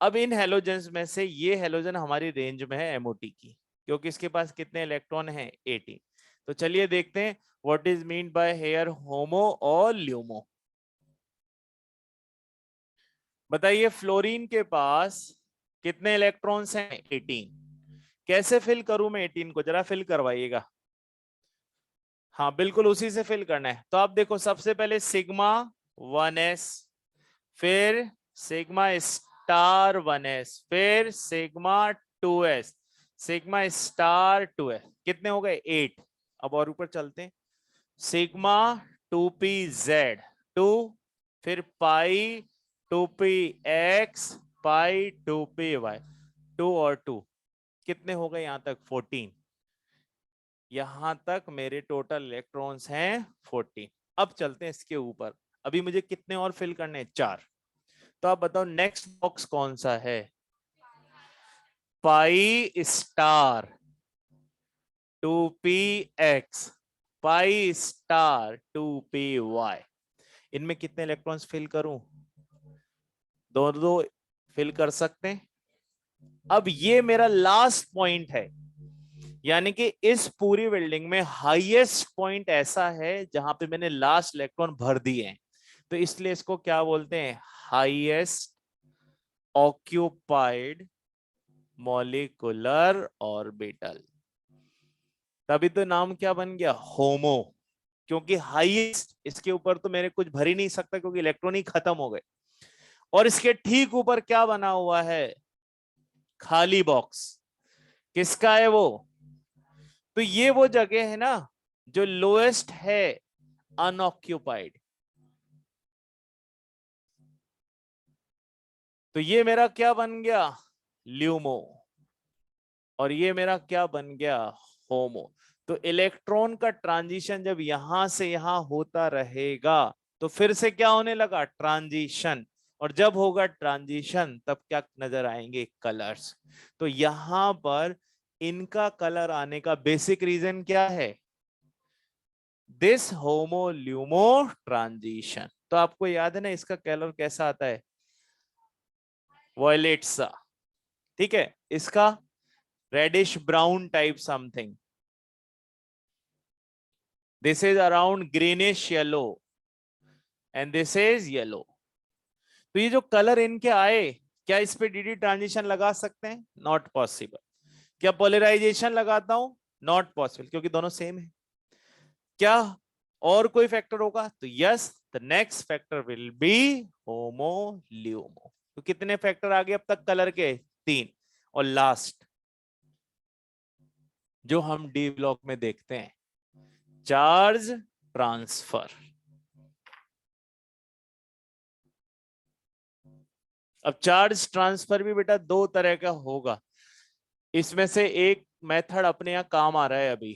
अब इन हेलोजेंस में से ये हेलोजन हमारी रेंज में है एमओटी की, क्योंकि इसके पास कितने इलेक्ट्रॉन हैं, 18। तो चलिए देखते हैं what is mean by here HOMO और ल्यूमो। बताइए फ्लोरीन के पास कितने इलेक्ट्रॉन्स हैं, 18। कैसे फिल करूं मैं 18 को, जरा फिल करवाइएगा। हाँ बिल्कुल उसी से फिल करना है। तो आप देखो सबसे पहले सिग्मा 1s, फिर सिग्मा स्टार 1s, फिर sigma 2s, sigma star 2s, कितने हो गए, 8। अब और ऊपर चलते हैं, सिग्मा 2pz 2, फिर पाई 2px, पाई 2py, 2 और 2 कितने हो गए यहां तक, 14। यहां तक मेरे टोटल इलेक्ट्रॉन्स हैं 14। अब चलते हैं इसके ऊपर, अभी मुझे कितने और फिल करने हैं, 4। तो आप बताओ नेक्स्ट बॉक्स कौन सा है, pi star 2px, pi star 2py। इनमें कितने इलेक्ट्रॉन्स फिल करूं, दो दो फिल कर सकते हैं। अब ये मेरा लास्ट पॉइंट है, यानी कि इस पूरी बिल्डिंग में हाईएस्ट पॉइंट ऐसा है जहां पे मैंने लास्ट इलेक्ट्रॉन भर दिए हैं। तो इसलिए इसको क्या बोलते हैं, हाईएस्ट ऑक्यूपाइड मॉलिक्यूलर ऑर्बिटल। तभी तो नाम क्या बन गया, होमो। क्योंकि हाईएस्ट, इसके ऊपर तो मेरे कुछ भर ही नहीं सकता क्योंकि इलेक्ट्रॉन ही खत्म हो गए। और इसके ठीक ऊपर क्या बना हुआ है, खाली बॉक्स। किसका है वो, तो ये वो जगह है ना जो लोएस्ट है अनऑक्यूपाइड। तो ये मेरा क्या बन गया, ल्यूमो, और ये मेरा क्या बन गया, होमो। तो इलेक्ट्रॉन का ट्रांजिशन जब यहां से यहां होता रहेगा तो फिर से क्या होने लगा, ट्रांजिशन। और जब होगा ट्रांजिशन तब क्या नजर आएंगे, कलर्स। तो यहां पर इनका कलर आने का बेसिक रीजन क्या है, दिस होमो ल्यूमो ट्रांजिशन। तो आपको याद है ना इसका कलर कैसा आता है, वॉयलेट सा। ठीक है, इसका reddish brown type something, this is around greenish yellow and this is yellow. तो ये जो कलर इनके आए, क्या इस पे डीडी ट्रांजिशन लगा सकते हैं, नॉट पॉसिबल। क्या पोलराइजेशन लगाता हूं, नॉट पॉसिबल, क्योंकि दोनों सेम है। क्या और कोई फैक्टर होगा, तो yes the next factor will be HOMO LUMO. तो कितने फैक्टर आ गए अब तक कलर के, 3। और लास्ट जो हम डी ब्लॉक में देखते हैं, चार्ज ट्रांसफर। अब चार्ज ट्रांसफर भी बेटा दो तरह का होगा, इसमें से एक मेथड अपने यहाँ काम आ रहा है अभी।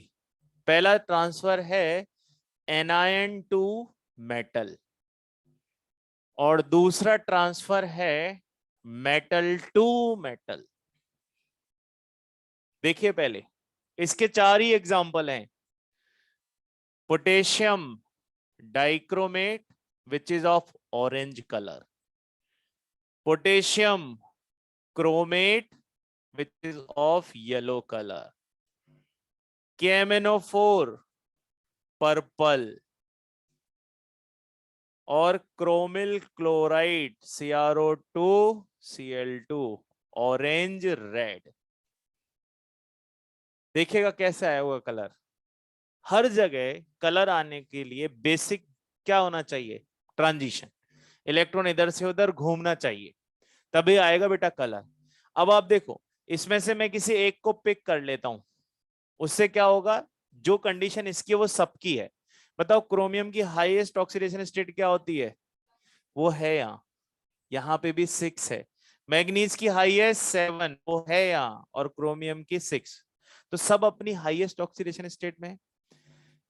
पहला ट्रांसफर है एनायन टू मेटल और दूसरा ट्रांसफर है मेटल टू मेटल। देखिए पहले इसके 4 ही एग्जाम्पल हैं। Potassium dichromate which is of orange colour, potassium chromate which is of yellow color, KMnO4 purple और chromyl chloride CrO2 Cl2 orange red. देखिएगा कैसे आया हुआ कलर। हर जगह कलर आने के लिए बेसिक क्या होना चाहिए, ट्रांजिशन। इलेक्ट्रॉन इधर से उधर घूमना चाहिए तभी आएगा बेटा कलर। अब आप देखो इसमें से मैं किसी एक को पिक कर लेता हूं, उससे क्या होगा, जो कंडीशन इसकी वो सबकी है। बताओ क्रोमियम की हाईएस्ट ऑक्सीडेशन स्टेट क्या होती है, वो है यहाँ पे भी 6 है। मैग्नीज की हाईएस्ट 7 वो है यहाँ और क्रोमियम की 6, तो सब अपनी हाईएस्ट ऑक्सीडेशन स्टेट में।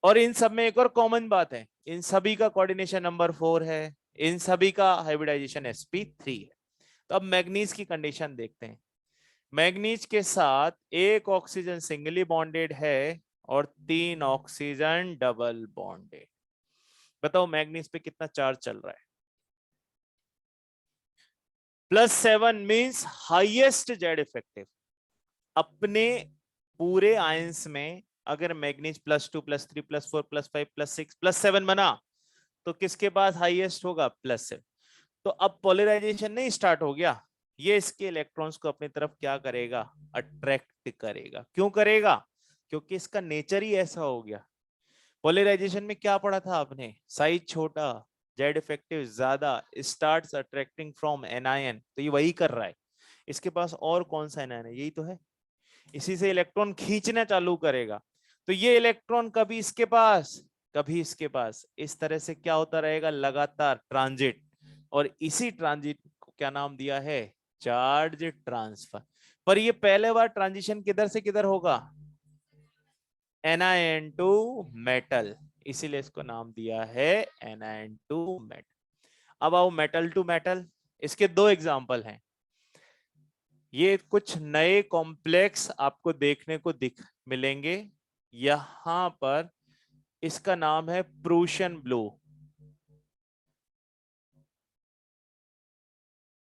और इन सब में एक और कॉमन बात है, इन सभी का कोऑर्डिनेशन नंबर 4 है, इन सभी का हाइब्रिडाइजेशन sp3 है। तो अब मैग्नीज की कंडीशन देखते हैं। मैग्नीज के साथ एक ऑक्सीजन सिंगली बॉन्डेड है और 3 ऑक्सीजन डबल बॉन्डेड। बताओ मैग्नीज पे कितना चार्ज चल रहा है, +7 मींस हाईएस्ट जेड इफेक्टिव। अपने पूरे आयंस में अगर मैग्नीज +2 +3 +4 +5 +6 +7 बना तो किसके पास हाईएस्ट होगा, +7। तो अब पोलराइजेशन नहीं स्टार्ट हो गया, ये इसके इलेक्ट्रॉन्स को अपनी तरफ क्या करेगा, अट्रैक्ट करेगा। क्यों करेगा, क्योंकि इसका नेचर ही ऐसा हो गया। पोलराइजेशन में क्या पढ़ा था आपने, साइज छोटा, जेड इफेक्टिव ज्यादा, स्टार्ट्स अट्रैक्टिंग फ्रॉम एनायन, तो ये वही कर रहा है। इसके पास और कौन सा एनायन है, यही तो है, इसी से इलेक्ट्रॉन खींचना चालू करेगा। तो ये इलेक्ट्रॉन कभी इसके पास कभी इसके पास, इस तरह से क्या होता रहेगा, लगातार ट्रांजिट। और इसी ट्रांजिट को क्या नाम दिया है, चार्ज ट्रांसफर। पर ये पहले बार ट्रांजिशन किधर से किधर होगा, एनायन टू मेटल, इसीलिए इसको नाम दिया है एनायन टू मेटल। अब आओ मेटल टू मेटल, इसके 2 एग्जांपल हैं। ये कुछ नए कॉम्प्लेक्स आपको देखने को मिलेंगे यहां पर। इसका नाम है प्रूशियन ब्लू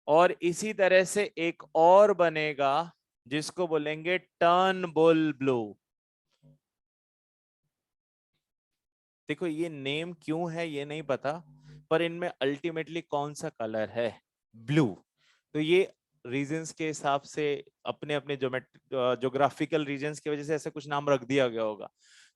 और इसी तरह से एक और बनेगा जिसको बोलेंगे टर्नबुल ब्लू। देखो ये नेम क्यों है ये नहीं पता, पर इनमें अल्टीमेटली कौन सा कलर है, ब्लू। तो ये रीजंस के हिसाब से अपने अपने ज्योग्राफिकल रीजंस की वजह से ऐसा कुछ नाम रख दिया गया होगा।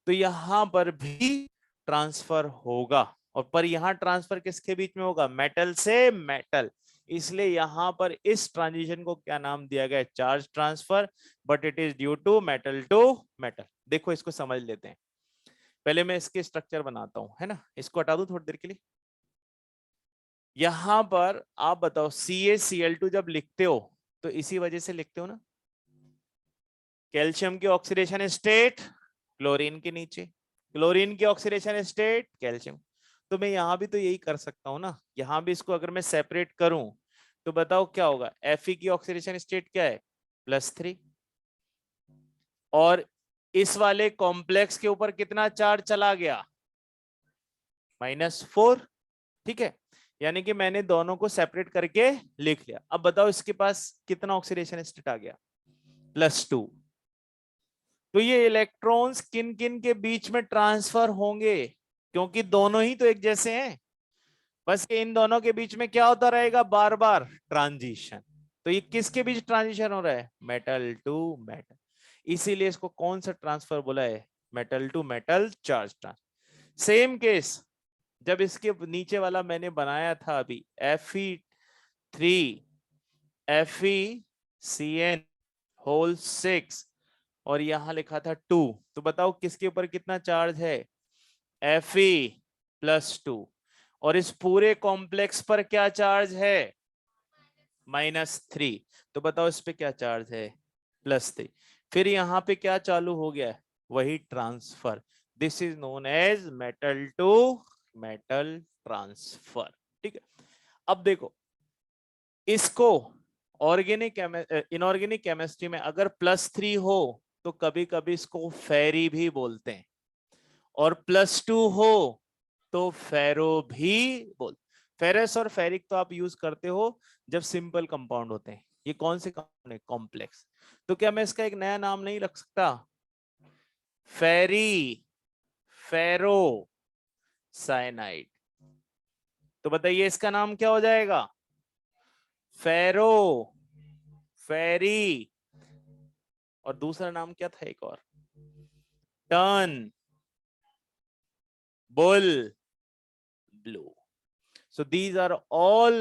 तो यहाँ पर भी ट्रांसफर होगा, और पर यहाँ ट्रांसफर किसके बीच में होगा, मेटल से मेटल। इसलिए यहाँ पर इस ट्रांजिशन को क्या नाम दिया गया, charge transfer, but it is due to metal. देखो इसको समझ लेते हैं। पहले मैं इसके स्ट्रक्चर बनाता हूं, है ना, इसको हटा दूं थोड़ी देर के लिए। यहां पर आप बताओ CaCl2 जब लिखते हो तो इसी वजह से लिखते हो ना, कैल्शियम की ऑक्सीडेशन स्टेट क्लोरीन के नीचे, क्लोरीन की ऑक्सीडेशन स्टेट कैल्शियम। तो मैं यहां भी तो यही कर सकता हूं ना, यहां भी इसको अगर मैं सेपरेट करूं तो बताओ क्या होगा, Fe की ऑक्सीडेशन स्टेट क्या है, +3, और इस वाले कॉम्प्लेक्स के ऊपर कितना चार्ज चला गया, -4। ठीक है, यानी कि मैंने दोनों को सेपरेट करके लिख लिया। अब बताओ इसके पास कितना ऑक्सीडेशन स्टेट आ गया, +2। तो ये इलेक्ट्रॉन्स किन किन के बीच में ट्रांसफर होंगे, क्योंकि दोनों ही तो एक जैसे हैं, बस इन दोनों के बीच में क्या होता रहेगा, बार बार ट्रांजिशन। तो ये किसके बीच ट्रांजिशन हो रहा है, मेटल टू मेटल। इसीलिए इसको कौन सा ट्रांसफर बोला है, metal to metal charge transfer. Same case जब इसके नीचे वाला मैंने बनाया था अभी, Fe3 FeCN6 और यहां लिखा था 2, तो बताओ किसके ऊपर कितना चार्ज है, Fe+2, और इस पूरे कॉम्प्लेक्स पर क्या चार्ज है, -3। तो बताओ इस पे क्या चार्ज है, +3। फिर यहाँ पे क्या चालू हो गया है, वही transfer. This is known as metal to metal transfer. ठीक है, अब देखो इसको ऑर्गेनिक इनऑर्गेनिक केमिस्ट्री में अगर +3 हो तो कभी कभी इसको फेरी भी बोलते हैं, और +2 हो तो फेरो भी बोल। फेरस और फेरिक तो आप यूज करते हो जब सिंपल कंपाउंड होते हैं, ये कौन से कंपाउंड है, कॉम्प्लेक्स। तो क्या मैं इसका एक नया नाम नहीं रख सकता, फेरी फेरो साइनाइड। तो बताइए इसका नाम क्या हो जाएगा, फेरो फेरी, और दूसरा नाम क्या था एक और, turn bull blue. So these are all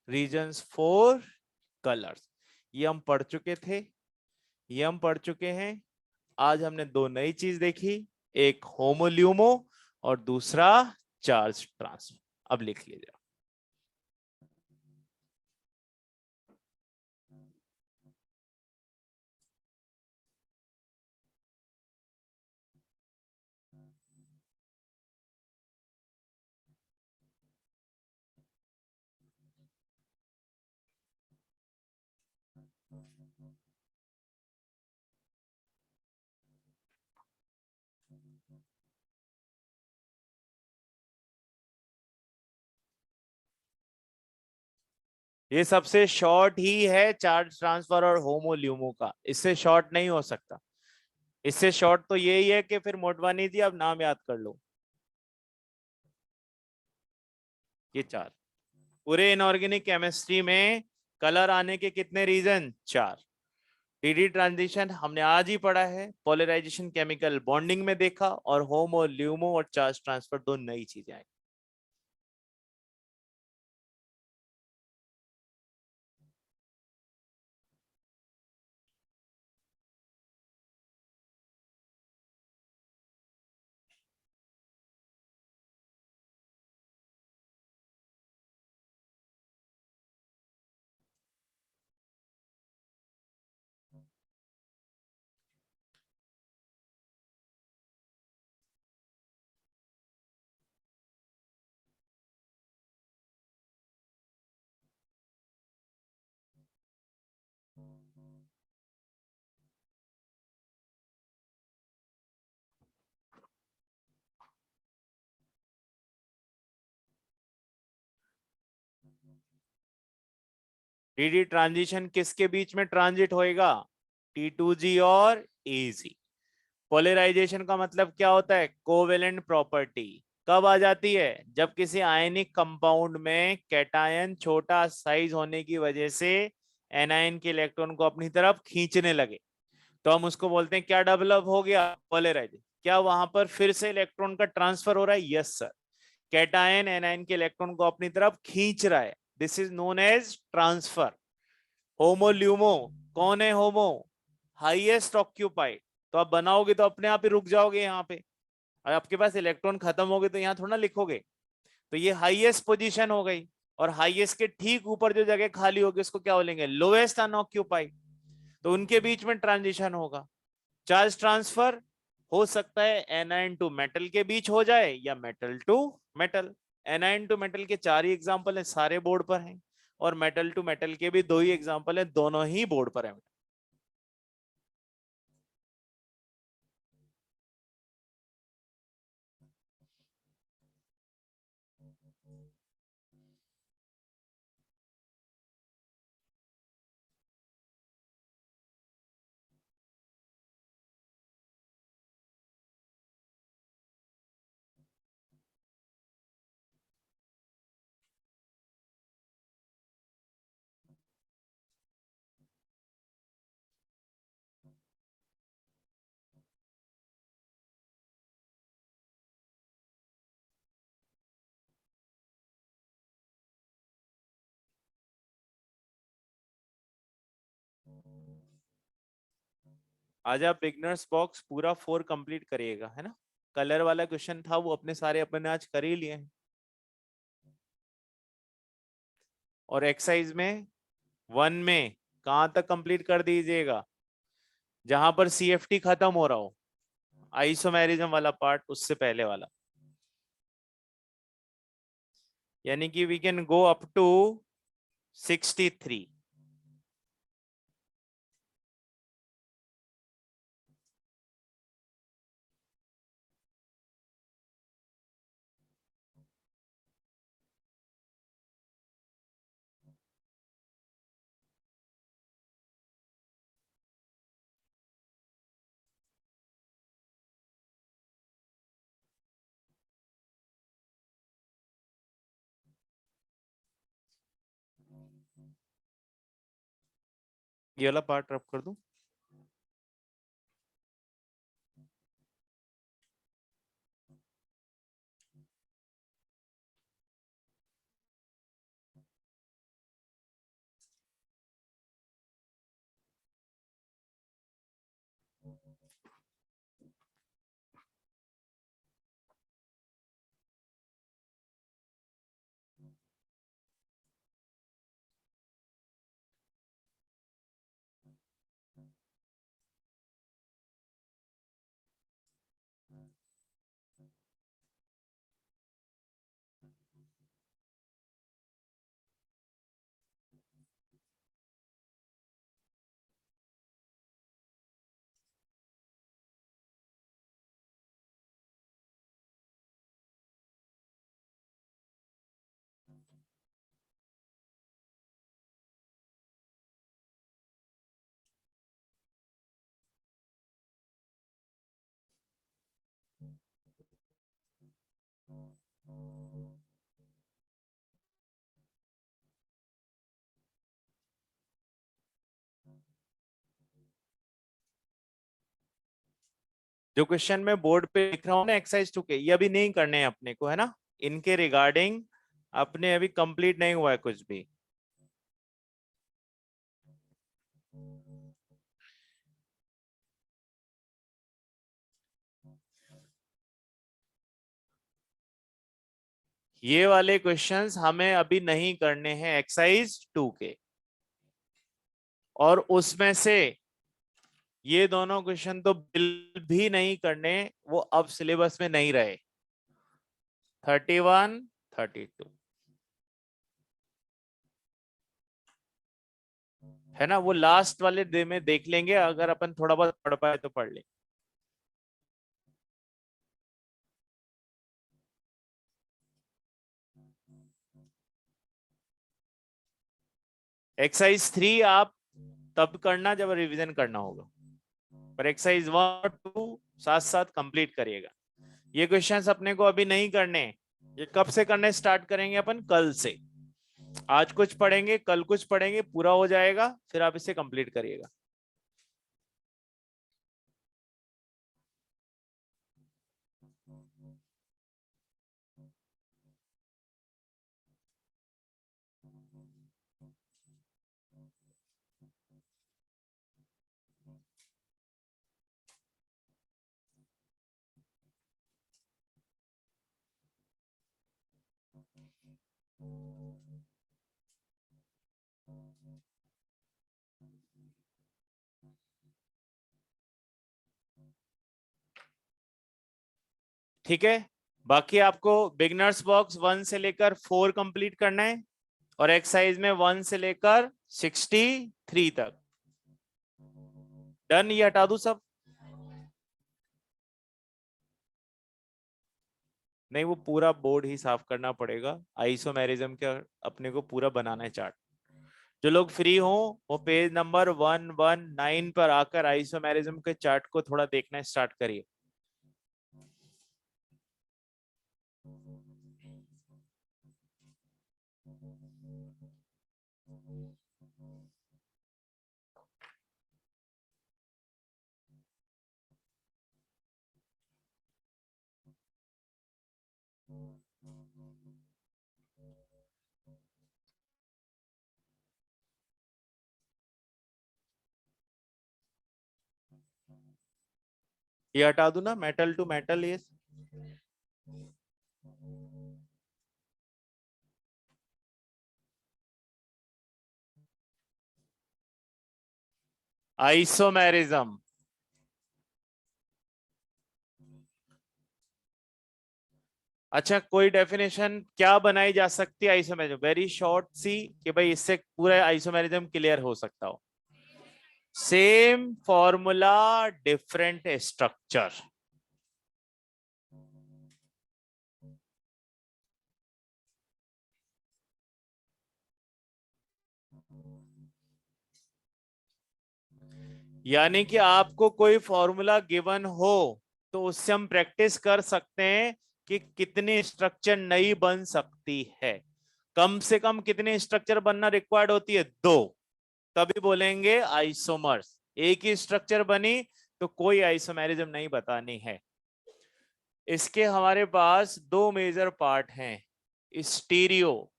reasons for colors। ये हम पढ़ चुके थे, ये हम पढ़ चुके हैं। आज हमने दो नई चीज देखी, एक होमोल्यूमो और दूसरा चार्ज ट्रांसफर। अब लिख लीजिए। ये सबसे शॉर्ट ही है चार्ज ट्रांसफर और होमोल्यूमो का, इससे शॉर्ट नहीं हो सकता। इससे शॉर्ट तो यही है कि फिर मोटवानी जी आप नाम याद कर लो। ये चार पूरे इनऑर्गेनिक केमिस्ट्री में कलर आने के कितने रीजन, चार। डीडी ट्रांजिशन हमने आज ही पढ़ा है, पोलराइजेशन केमिकल बॉन्डिंग में देखा, और होमो ल्यूमो और चार्ज ट्रांसफर दो नई चीजें आई। डीडी ट्रांजिशन किसके बीच में ट्रांजिट होएगा, T2G और AG। पोलराइजेशन का मतलब क्या होता है, कोवेलेंट प्रॉपर्टी। कब आ जाती है, जब किसी आयनिक कंपाउंड में कैटायन छोटा साइज होने की वजह से एनायन के इलेक्ट्रॉन को अपनी तरफ खींचने लगे, तो हम उसको बोलते हैं क्या डेवलप हो गया, पोलराइजेशन। क्या वहां पर फिर से इलेक्ट्रॉन का ट्रांसफर हो रहा है, यस सर। कैटायन एनायन के इलेक्ट्रॉन को अपनी तरफ खींच रहा है, this is known as transfer. HOMO LUMO, कौन है होमो, हाईएस्ट ऑक्यूपाइड। तो आप बनाओगे तो अपने आप ही रुक जाओगे यहाँ पे, और आपके पास इलेक्ट्रॉन खत्म हो गए तो यहाँ थोड़ा ना लिखोगे। तो ये हाईएस्ट पोजीशन हो गई, और हाईएस्ट के ठीक ऊपर जो जगह खाली होगी उसको क्या बोलेंगे, लोएस्ट अनऑक्यूपाइड। तो उनके बीच में ट्रांजिशन होगा। चार्ज ट्रांसफर हो सकता है एनायन टू मेटल के बीच हो जाए या metal to metal. Anion to metal के चार ही एग्जांपल है, सारे बोर्ड पर हैं, और मेटल टू मेटल के भी दो ही एग्जांपल है, दोनों ही बोर्ड पर है। आज आप बिगनर्स बॉक्स पूरा 4 कंप्लीट करिएगा, है ना। कलर वाला क्वेश्चन था वो अपने सारे अपने आज कर ही लिए हैं। और एक्सरसाइज में 1 में कहां तक कंप्लीट कर दीजिएगा, जहां पर CFT खत्म हो रहा हो, आइसोमेरिज्म वाला पार्ट उससे पहले वाला, यानी कि we can go up to 63। ये वाला पार्ट रब कर दूं। जो क्वेश्चन में बोर्ड पे लिख रहा हूँ ना एक्सरसाइज 2 के, ये अभी नहीं करने हैं अपने को, है ना। इनके रिगार्डिंग अपने अभी कंप्लीट नहीं हुआ है कुछ भी। ये वाले क्वेश्चंस हमें अभी नहीं करने हैं एक्सरसाइज 2 के, और उसमें से ये दोनों क्वेश्चन तो बिल्कुल भी नहीं करने, वो अब सिलेबस में नहीं रहे। 31, 32 है ना, वो लास्ट वाले डे में देख लेंगे, अगर अपन थोड़ा बहुत पढ़ पाए तो पढ़ लेंगे। एक्सरसाइज 3 आप तब करना जब रिवीजन करना होगा, पर एक्सरसाइज 1 2 साथ साथ कंप्लीट करिएगा। ये क्वेश्चंस अपने को अभी नहीं करने, ये कब से करने स्टार्ट करेंगे अपन, कल से। आज कुछ पढ़ेंगे, कल कुछ पढ़ेंगे, पूरा हो जाएगा, फिर आप इसे कंप्लीट करिएगा। ठीक है, बाकी आपको बिगनर्स बॉक्स 1 से लेकर 4 कंप्लीट करना है, और एक्सरसाइज में 1 से लेकर 63 तक। डन, ये हटा दूं सब? नहीं, वो पूरा बोर्ड ही साफ करना पड़ेगा, आइसोमेरिज्म का अपने को पूरा बनाना है चार्ट। जो लोग फ्री हो वो पेज नंबर 119 पर आकर आइसोमेरिज्म के चार्ट को थोड़ा देखना स्टार्ट करिए। ये हटा दूं ना, मेटल टू मेटल, ये आइसोमेरिज्म अच्छा, कोई डेफिनेशन क्या बनाई जा सकती है आइसोमेरिज्म, वेरी शॉर्ट सी, कि भाई इससे पूरा आइसोमेरिज्म क्लियर हो सकता हो। Same formula, different structure. यानी कि आपको कोई फॉर्मूला गिवन हो तो उससे हम प्रैक्टिस कर सकते हैं कि कितनी स्ट्रक्चर नई बन सकती है। कम से कम कितनी स्ट्रक्चर बनना रिक्वायर्ड होती है? दो। तभी बोलेंगे आइसोमर्स। एक ही स्ट्रक्चर बनी तो कोई आइसोमेरिज्म नहीं बतानी है। इसके हमारे पास दो मेजर पार्ट हैं, स्टीरियो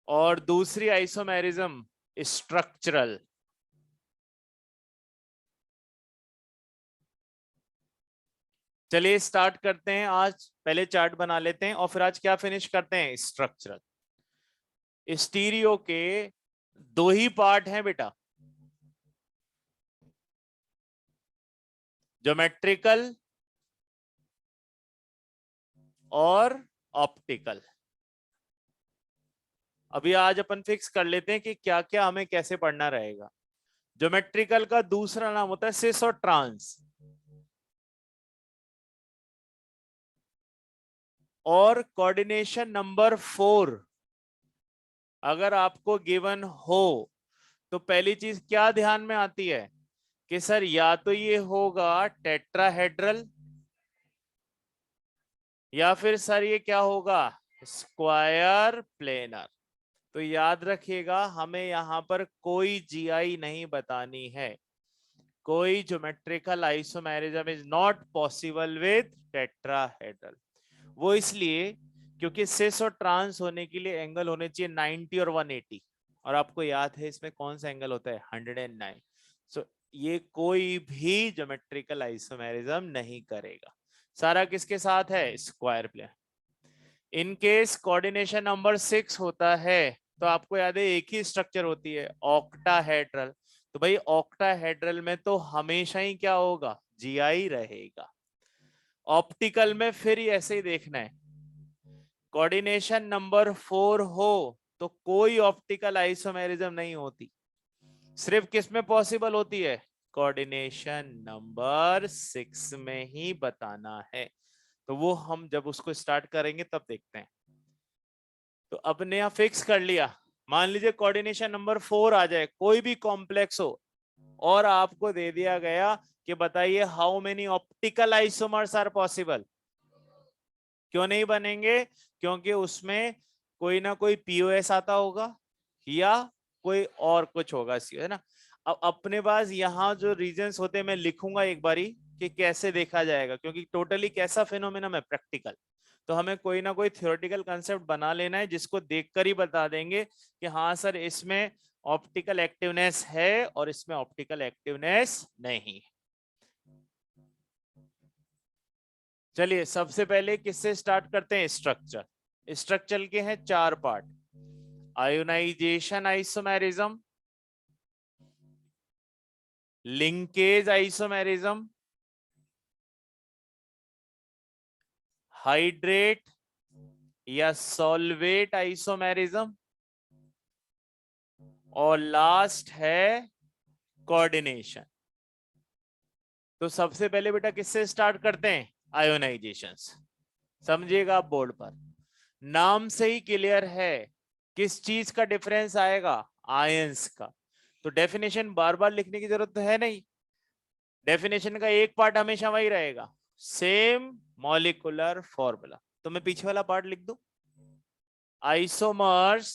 और दूसरी आइसोमेरिज्म स्ट्रक्चरल। चलिए स्टार्ट करते हैं। आज पहले चार्ट बना लेते हैं और फिर आज क्या फिनिश करते हैं, स्ट्रक्चरल। स्टीरियो के दो ही पार्ट हैं बेटा, ज्योमेट्रिकल और ऑप्टिकल। अभी आज अपन फिक्स कर लेते हैं कि क्या क्या हमें कैसे पढ़ना रहेगा। ज्योमेट्रिकल का दूसरा नाम होता है सिस और ट्रांस। और कोऑर्डिनेशन नंबर 4 अगर आपको गिवन हो तो पहली चीज क्या ध्यान में आती है कि सर या तो ये होगा टेट्राहेड्रल या फिर सर ये क्या होगा, स्क्वायर प्लेनर। तो याद रखिएगा हमें यहां पर कोई जीआई नहीं बतानी है। कोई geometrical isomerism is not possible with tetrahedral. वो इसलिए क्योंकि सिस और ट्रांस होने के लिए एंगल होने चाहिए 90 और 180, और आपको याद है इसमें कौन सा एंगल होता है, 109। सो ये कोई भी ज्योमेट्रिकल आइसोमेरिज्म नहीं करेगा। सारा किसके साथ है, square plane. In case coordination number 6 होता है तो आपको याद है एक ही स्ट्रक्चर होती है, ऑक्टाहेड्रल। तो भाई ऑक्टाहेड्रल में तो हमेशा ही क्या होगा, जीआई रहेगा। ऑप्टिकल में फिर ऐसे ही देखना है, कोऑर्डिनेशन नंबर 4 हो तो कोई ऑप्टिकल आइसोमेरिज्म नहीं होती, सिर्फ किस में पॉसिबल होती है, कोऑर्डिनेशन नंबर 6 में ही बताना है। तो वो हम जब उसको स्टार्ट करेंगे तब देखते हैं। तो अपने यहां फिक्स कर लिया। मान लीजिए कोऑर्डिनेशन नंबर 4 आ जाए, कोई भी कॉम्प्लेक्स हो, और आपको दे दिया गया कि बताइए how many optical isomers are possible. क्यों नहीं बनेंगे, क्योंकि उसमें कोई ना कोई पीओएस आता होगा या कोई और कुछ होगा, है ना। अब अपने पास यहाँ जो रीजंस होते हैं मैं लिखूंगा एक बारी कि कैसे देखा जाएगा, क्योंकि टोटली कैसा फिनोमेना है, प्रैक्टिकल। तो हमें कोई ना कोई थ्योरेटिकल कंसेप्ट बना लेना है जिसको देखकर ही बता देंगे कि हाँ सर इसमें ऑप्टिकल एक्टिवनेस है और इसमें ऑप्टिकल एक्टिवनेस नहीं। चलिए सबसे पहले किससे स्टार्ट करते हैं, स्ट्रक्चर। स्ट्रक्चर के हैं 4 part, ionisation isomerism, linkage isomerism, hydrate या सॉल्वेट आइसोमेरिज्म, और लास्ट है कोऑर्डिनेशन। तो सबसे पहले बेटा किससे स्टार्ट करते हैं, आयोनाइजेशन। समझिएगा आप बोर्ड पर, नाम से ही क्लियर है किस चीज का डिफरेंस आएगा, आयंस का। तो डेफिनेशन बार बार लिखने की जरूरत तो है नहीं, डेफिनेशन का एक पार्ट हमेशा वही रहेगा, सेम मॉलिक्यूलर फॉर्मूला। तो मैं पीछे वाला पार्ट लिख दूं, आइसोमर्स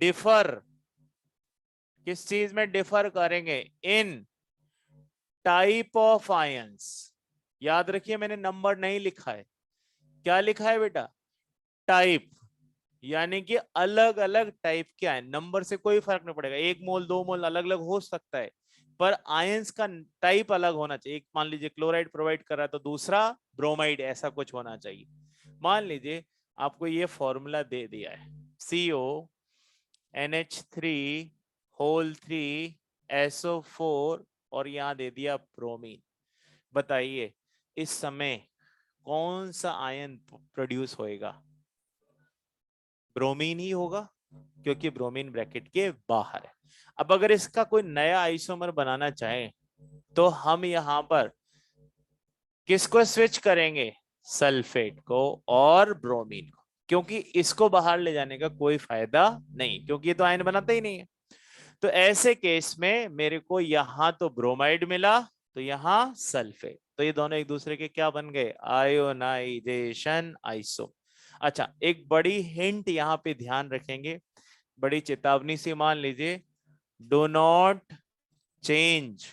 डिफर, किस चीज में डिफर करेंगे, इन टाइप ऑफ आयंस। याद रखिए मैंने नंबर नहीं लिखा है, क्या लिखा है बेटा, टाइप। यानी कि अलग अलग टाइप के आयन, नंबर से कोई फर्क नहीं पड़ेगा, 1 मोल 2 मोल अलग अलग हो सकता है, पर आयंस का टाइप अलग होना चाहिए। एक मान लीजिए क्लोराइड प्रोवाइड कर रहा है तो दूसरा ब्रोमाइड, ऐसा कुछ होना चाहिए। मान लीजिए आपको ये फॉर्मूला दे दिया है, CO NH3 होल 3 SO4 और यहाँ दे दिया ब्रोमीन। बताइए इस समय कौन सा आयन प्रोड्यूस होएगा? ब्रोमीन ही होगा, क्योंकि ब्रोमीन ब्रैकेट के बाहर है। अब अगर इसका कोई नया आइसोमर बनाना चाहे तो हम यहाँ पर किसको स्विच करेंगे? सल्फेट को और ब्रोमीन को, क्योंकि इसको बाहर ले जाने का कोई फायदा नहीं, क्योंकि ये तो आयन बनाता ही नहीं है। तो ऐसे केस में मेरे को यहां तो ब्रोमाइड मिला, तो यहां सल्फेट, तो ये दोनों एक दूसरे के क्या बन गए? Ionisation iso. अच्छा, एक बड़ी हिंट यहाँ पे ध्यान रखेंगे, बड़ी चेतावनी सी मान लीजिए, do not change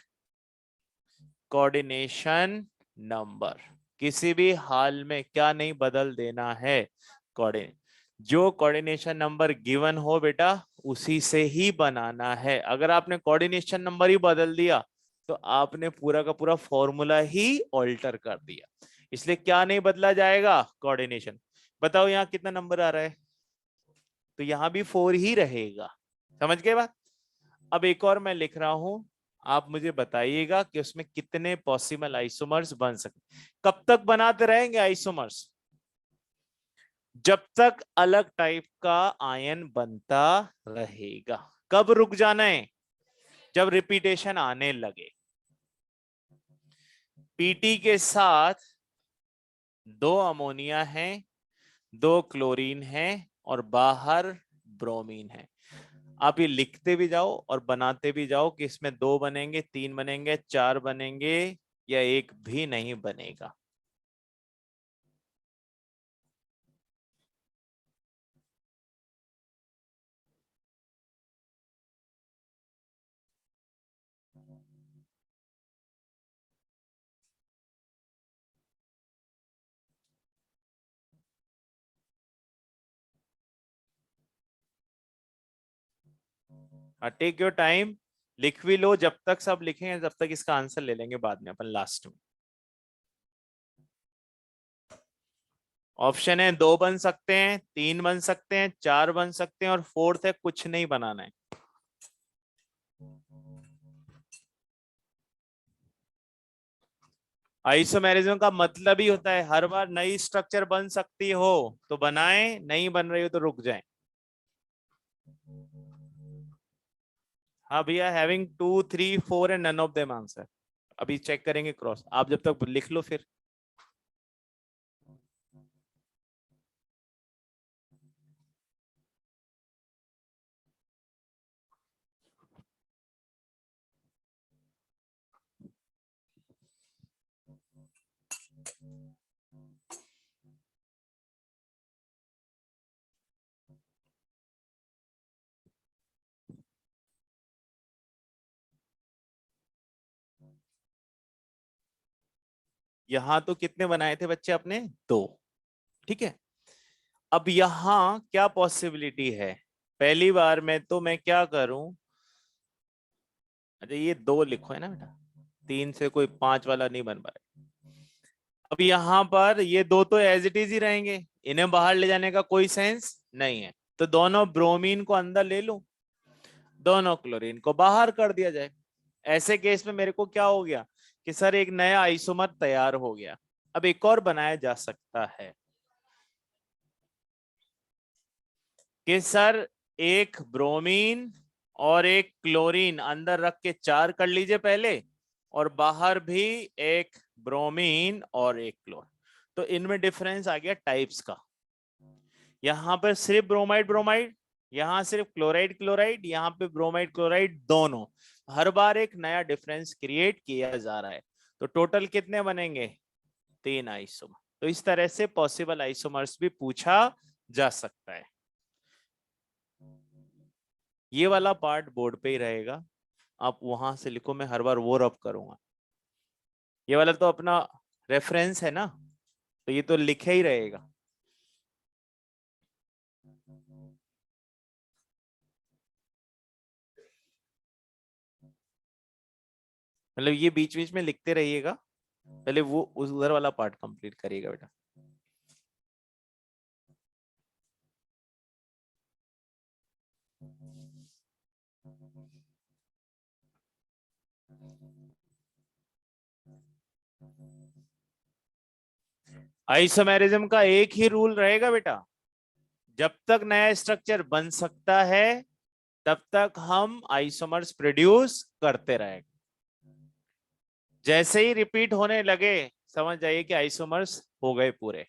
coordination number. किसी भी हाल में क्या नहीं बदल देना है? कोऑर्डिनेट। जो कोऑर्डिनेशन नंबर गिवन हो बेटा उसी से ही बनाना है। अगर आपने कोऑर्डिनेशन नंबर ही बदल दिया तो आपने पूरा का पूरा फॉर्मूला ही ऑल्टर कर दिया। इसलिए क्या नहीं बदला जाएगा? कोऑर्डिनेशन। बताओ यहाँ कितना नंबर आ रहा है? तो यहाँ भी 4 ही रहेगा। समझ गए बात? अब एक और मैं लिख रहा हूं, आप मुझे बताइएगा कि उसमें कितने पॉसिबल आइसोमर्स बन सकते। कब तक बनाते रहेंगे आइसोमर्स? जब तक अलग टाइप का आयन बनता रहेगा। कब रुक जाना है? जब रिपीटेशन आने लगे। पीटी के साथ 2 अमोनिया है, 2 क्लोरीन है और बाहर ब्रोमीन है। आप ये लिखते भी जाओ और बनाते भी जाओ कि इसमें 2 बनेंगे, 3 बनेंगे, 4 बनेंगे या एक भी नहीं बनेगा। टेक योर टाइम, लिख भी लो। जब तक सब लिखेंगे तब तक इसका आंसर ले लेंगे बाद में अपन लास्ट में। ऑप्शन है 2 बन सकते हैं, 3 बन सकते हैं, 4 बन सकते हैं और फोर्थ है कुछ नहीं बनाना है। आइसोमेरिज्म का मतलब ही होता है हर बार नई स्ट्रक्चर बन सकती हो तो बनाएं, नहीं बन रही हो तो रुक जाएं। हाँ भैया, having 2 3 4 and none of them answer. अभी चेक करेंगे क्रॉस, आप जब तक लिख लो फिर। यहां तो कितने बनाए थे बच्चे अपने? 2। ठीक है, अब यहां क्या पॉसिबिलिटी है? पहली बार में तो मैं क्या करूं, अच्छा ये 2 लिखो है ना बेटा, 3 से कोई 5 वाला नहीं बन पाए। अब यहां पर ये 2 तो एज इट इज ही रहेंगे, इन्हें बाहर ले जाने का कोई सेंस नहीं है, तो दोनों ब्रोमीन को अंदर ले लूं, दोनों क्लोरीन को बाहर कर दिया जाए। ऐसे केस में मेरे को क्या हो गया कि सर एक नया आइसोमर तैयार हो गया। अब एक और बनाया जा सकता है कि सर एक ब्रोमीन और एक क्लोरीन अंदर रख के 4 कर लीजिए पहले, और बाहर भी एक ब्रोमीन और एक क्लोर। तो इनमें डिफरेंस आ गया टाइप्स का। यहां पर सिर्फ ब्रोमाइड ब्रोमाइड, यहां सिर्फ क्लोराइड क्लोराइड, यहां पे ब्रोमाइड क्लोराइड दोनों। हर बार एक नया डिफरेंस क्रिएट किया जा रहा है। तो टोटल कितने बनेंगे? 3 आइसोमर। तो इस तरह से पॉसिबल आइसोमर्स भी पूछा जा सकता है। ये वाला पार्ट बोर्ड पे ही रहेगा, आप वहां से लिखो, मैं हर बार वो रब करूंगा। ये वाला तो अपना रेफरेंस है ना, तो ये तो लिखे ही रहेगा। मतलब ये बीच बीच में लिखते रहिएगा, पहले वो उस उधर वाला पार्ट कंप्लीट करिएगा बेटा। आइसोमेरिज्म का एक ही रूल रहेगा बेटा, जब तक नया स्ट्रक्चर बन सकता है तब तक हम आइसोमर्स प्रोड्यूस करते रहेंगे। जैसे ही रिपीट होने लगे समझ जाइए कि आइसोमर्स हो गए पूरे।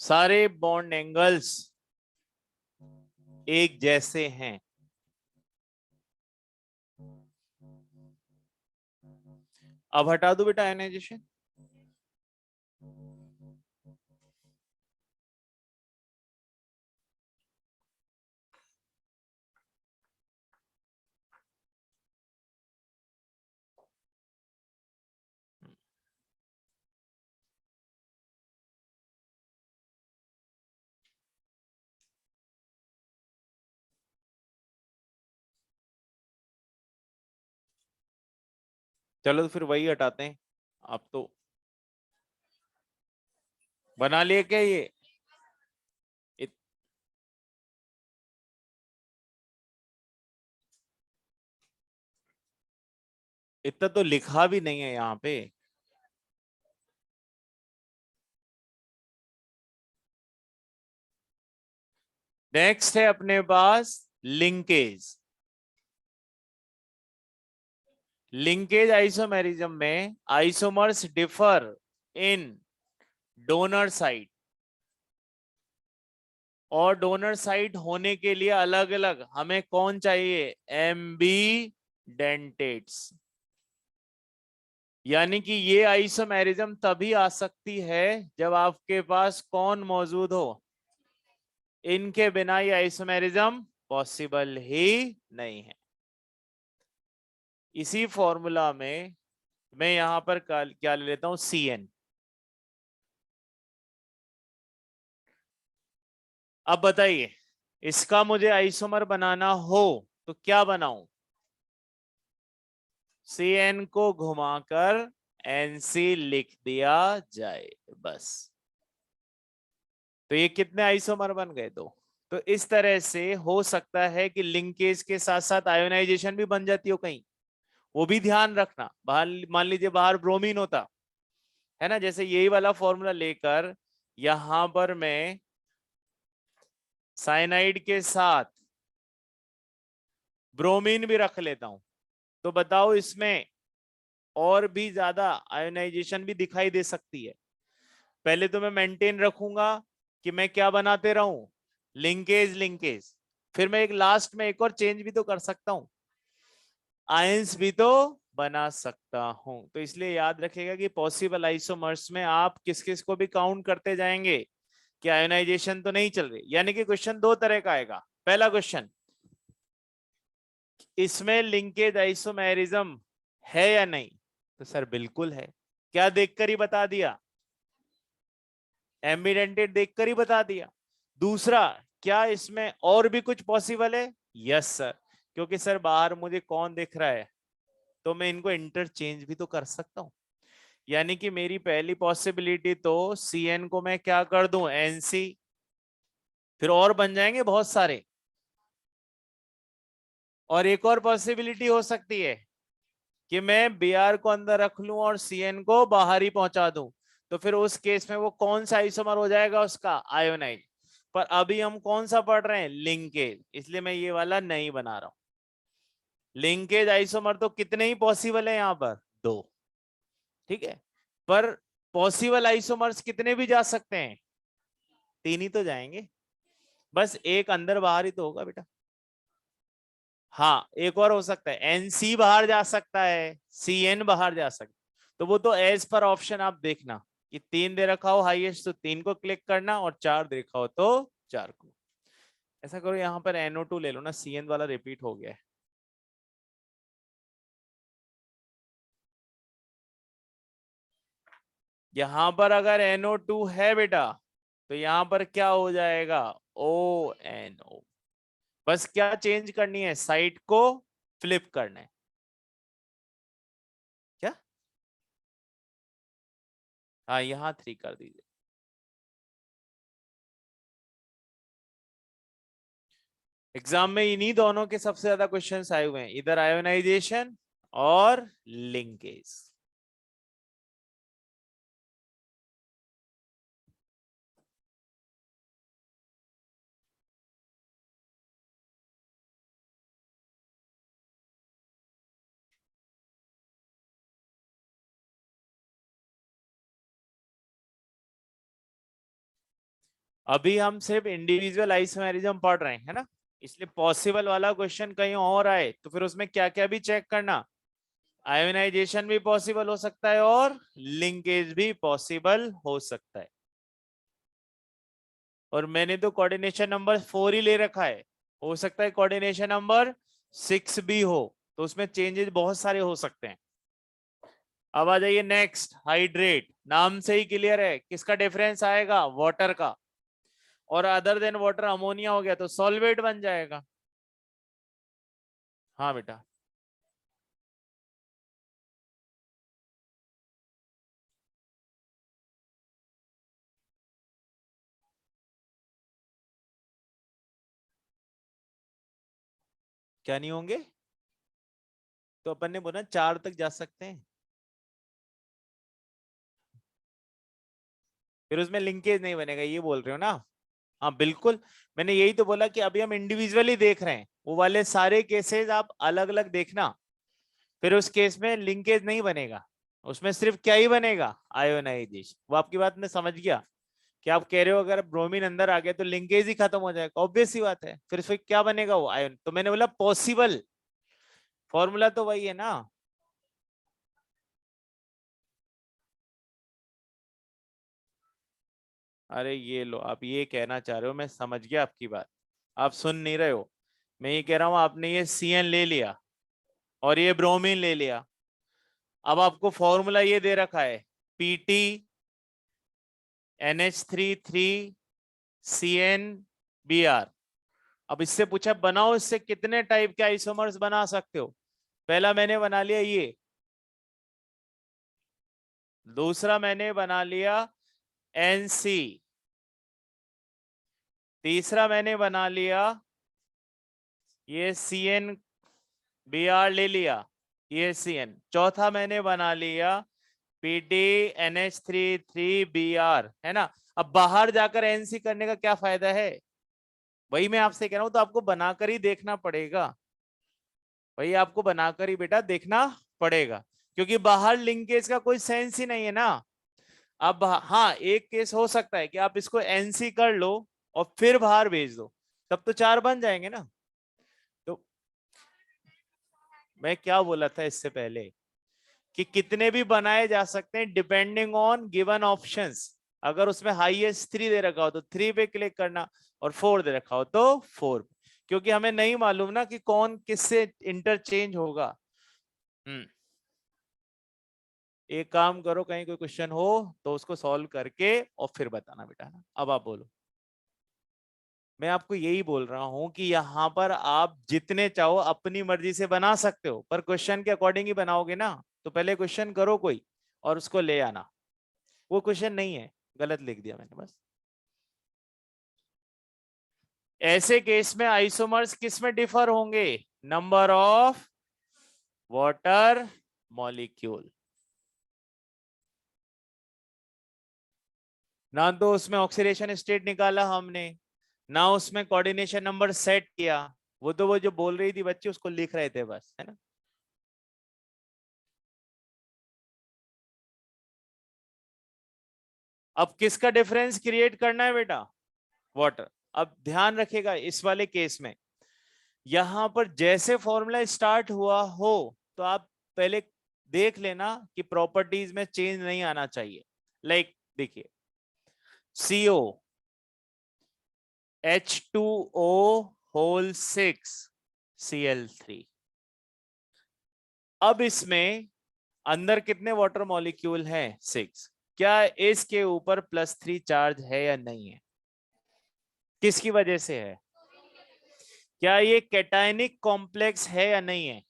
सारे बॉन्ड एंगल्स एक जैसे हैं। अब हटा दो बेटा आयनाइजेशन। चलो तो फिर वही हटाते हैं। आप तो बना लिए क्या ये? इत, इतना तो लिखा भी नहीं है यहाँ पे। नेक्स्ट है अपने पास लिंकेज। लिंकेज आइसोमेरिज्म में isomers differ in donor side, और डोनर साइड होने के लिए अलग अलग हमें कौन चाहिए? एम्बी डेंटेट्स। यानी कि ये आइसोमेरिज्म तभी आ सकती है जब आपके पास कौन मौजूद हो? इनके बिना ये आइसोमेरिज्म पॉसिबल ही नहीं है। इसी फॉर्मूला में मैं यहां पर क्या ले लेता हूं? CN। अब बताइए, इसका मुझे आइसोमर बनाना हो तो क्या बनाऊं? CN को घुमाकर NC लिख दिया जाए बस। तो ये कितने आइसोमर बन गए? दो। तो इस तरह से हो सकता है कि लिंकेज के साथ साथ आयोनाइजेशन भी बन जाती हो कहीं, वो भी ध्यान रखना। बाहर मान लीजिए बाहर ब्रोमीन होता है ना, जैसे यही वाला फॉर्मूला लेकर यहां पर मैं साइनाइड के साथ ब्रोमीन भी रख लेता हूं, तो बताओ इसमें और भी ज्यादा आयोनाइजेशन भी दिखाई दे सकती है। पहले तो मैं मेंटेन रखूंगा कि मैं क्या बनाते रहूं? Linkage linkage. फिर मैं एक लास्ट में एक और चेंज भी तो कर सकता हूं, आयंस भी तो बना सकता हूं। तो इसलिए याद रखिएगा कि पॉसिबल आइसोमर्स में आप किस किस को भी काउंट करते जाएंगे कि आयोनाइजेशन तो नहीं चल रही। यानी कि क्वेश्चन दो तरह का आएगा। पहला क्वेश्चन, इसमें लिंकेज आइसोमेरिज्म है या नहीं? तो सर बिल्कुल है। क्या देखकर ही बता दिया? एम्बिडेंटेड देखकर ही बता दिया। दूसरा, क्या इसमें और भी कुछ पॉसिबल है? यस सर, क्योंकि सर बाहर मुझे कौन दिख रहा है, तो मैं इनको इंटरचेंज भी तो कर सकता हूं। यानी कि मेरी पहली पॉसिबिलिटी तो CN को मैं क्या कर दूं? NC। फिर और बन जाएंगे बहुत सारे। और एक और पॉसिबिलिटी हो सकती है कि मैं Br को अंदर रख लूं और CN को बाहर ही पहुंचा दूं, तो फिर उस केस में वो कौन सा आइसोमर हो जाएगा? उसका आयोनाइज। पर अभी हम कौन सा पढ़ रहे हैं? लिंकेज, इसलिए मैं ये वाला नहीं बना रहा हूं। लिंकेज आइसोमर तो कितने ही पॉसिबल है यहाँ पर? दो। ठीक है, पर पॉसिबल आइसोमर्स कितने भी जा सकते हैं? तीन ही तो जाएंगे। बस एक अंदर बाहर ही तो होगा बेटा। हाँ, एक और हो सकता है, NC बाहर जा सकता है, CN बाहर जा सकता है। तो वो तो एज पर ऑप्शन आप देखना कि तीन दे रखा हो हाईएस्ट तो तीन को क्लिक करना, और चार दे रखा हो तो चार को। ऐसा करो यहाँ पर NO2 ले लो ना, CN वाला रिपीट हो गया है। यहां पर अगर NO2 है बेटा तो यहां पर क्या हो जाएगा? ONO। बस क्या चेंज करनी है? साइड को फ्लिप करना है। क्या? हाँ यहाँ 3 कर दीजिए। एग्जाम में इन्हीं दोनों के सबसे ज्यादा क्वेश्चंस आए हुए हैं, इधर आयोनाइजेशन और लिंकेज। अभी हम सिर्फ इंडिविजुअल आइसोमेरिज्म पढ़ रहे हैं, है ना, इसलिए पॉसिबल वाला क्वेश्चन कहीं और आए तो फिर उसमें क्या क्या भी चेक करना। आयोनाइजेशन भी पॉसिबल हो सकता है और लिंकेज भी पॉसिबल हो सकता है। और मैंने तो कोऑर्डिनेशन नंबर 4 ही ले रखा है, हो सकता है कोऑर्डिनेशन नंबर 6 भी हो, तो उसमें चेंजेस बहुत सारे हो सकते हैं। अब आ जाइए नेक्स्ट, हाइड्रेट। नाम से ही क्लियर है किसका डिफरेंस आएगा, वाटर का। और अदर देन वाटर अमोनिया हो गया तो सॉल्वेट बन जाएगा। हाँ बेटा। क्या नहीं होंगे, तो अपन ने बोला 4 तक जा सकते हैं, फिर उसमें लिंकेज नहीं बनेगा, ये बोल रहे हो ना। हाँ बिल्कुल, मैंने यही तो बोला कि अभी हम इंडिविजुअली देख रहे हैं, वो वाले सारे केसेस आप अलग अलग देखना, फिर उस केस में लिंकेज नहीं बनेगा, उसमें सिर्फ क्या ही बनेगा, आयोनाइजेशन। वो आपकी बात मैं समझ गया कि आप कह रहे हो अगर ब्रोमीन अंदर आ गया तो लिंकेज ही खत्म हो जाएगा, ऑब्वियस सी बात है, फिर क्या बनेगा वो आयन। तो मैंने बोला पॉसिबल, फॉर्मूला तो वही है ना। अरे ये लो, आप ये कहना चाह रहे हो, मैं समझ गया आपकी बात, आप सुन नहीं रहे हो। मैं ये कह रहा हूं आपने ये CN ले लिया और ये ब्रोमीन ले लिया, अब आपको फॉर्मूला ये दे रखा है, PT NH3 3 CN Br। अब इससे पूछा बनाओ इससे कितने टाइप के आइसोमर्स बना सकते हो। पहला मैंने बना लिया ये, दूसरा मैंने बना लिया NC, तीसरा मैंने बना लिया ये CN Br ले लिया, ये CN, चौथा मैंने बना लिया PD NH3 3Br, है ना। अब बाहर जाकर NC करने का क्या फायदा है, वही मैं आपसे कह रहा हूं, तो आपको बनाकर ही देखना पड़ेगा, वही आपको बनाकर ही बेटा देखना पड़ेगा, क्योंकि बाहर लिंकेज का कोई सेंस ही नहीं है ना। अब हाँ एक केस हो सकता है कि आप इसको NC कर लो और फिर बाहर भेज दो, तब तो 4 बन जाएंगे ना। तो मैं क्या बोला था इससे पहले कि कितने भी बनाए जा सकते हैं डिपेंडिंग ऑन गिवन ऑप्शंस। अगर उसमें हाईएस्ट 3 दे रखा हो तो 3 पे क्लिक करना, और 4 दे रखा हो तो 4, क्योंकि हमें नहीं मालूम ना कि कौन किससे इंटरचेंज होगा। हम्म, एक काम करो, कहीं कोई क्वेश्चन हो तो उसको सॉल्व करके और फिर बताना बेटा ना। अब आप बोलो। मैं आपको यही बोल रहा हूं कि यहाँ पर आप जितने चाहो अपनी मर्जी से बना सकते हो, पर क्वेश्चन के अकॉर्डिंग ही बनाओगे ना, तो पहले क्वेश्चन करो कोई और उसको ले आना। वो क्वेश्चन नहीं है, गलत लिख दिया मैंने बस। ऐसे केस में आइसोमर्स किस में डिफर होंगे, नंबर ऑफ वाटर मॉलिक्यूल। ना तो उसमें ऑक्सीडेशन स्टेट निकाला हमने, ना उसमें कोऑर्डिनेशन नंबर सेट किया, वो तो वो जो बोल रही थी बच्चे उसको लिख रहे थे बस, है ना। अब किसका डिफरेंस क्रिएट करना है बेटा, वाटर। अब ध्यान रखिएगा इस वाले केस में, यहां पर जैसे फॉर्मूला स्टार्ट हुआ हो तो आप पहले देख लेना कि प्रॉपर्टीज में चेंज नहीं आना चाहिए। लाइक देखिए, CO H2O6 Cl3। अब इसमें अंदर कितने वाटर मॉलिक्यूल हैं, 6। क्या इसके ऊपर +3 चार्ज है या नहीं है, किसकी वजह से है, क्या ये कैटायनिक कॉम्प्लेक्स है या नहीं है।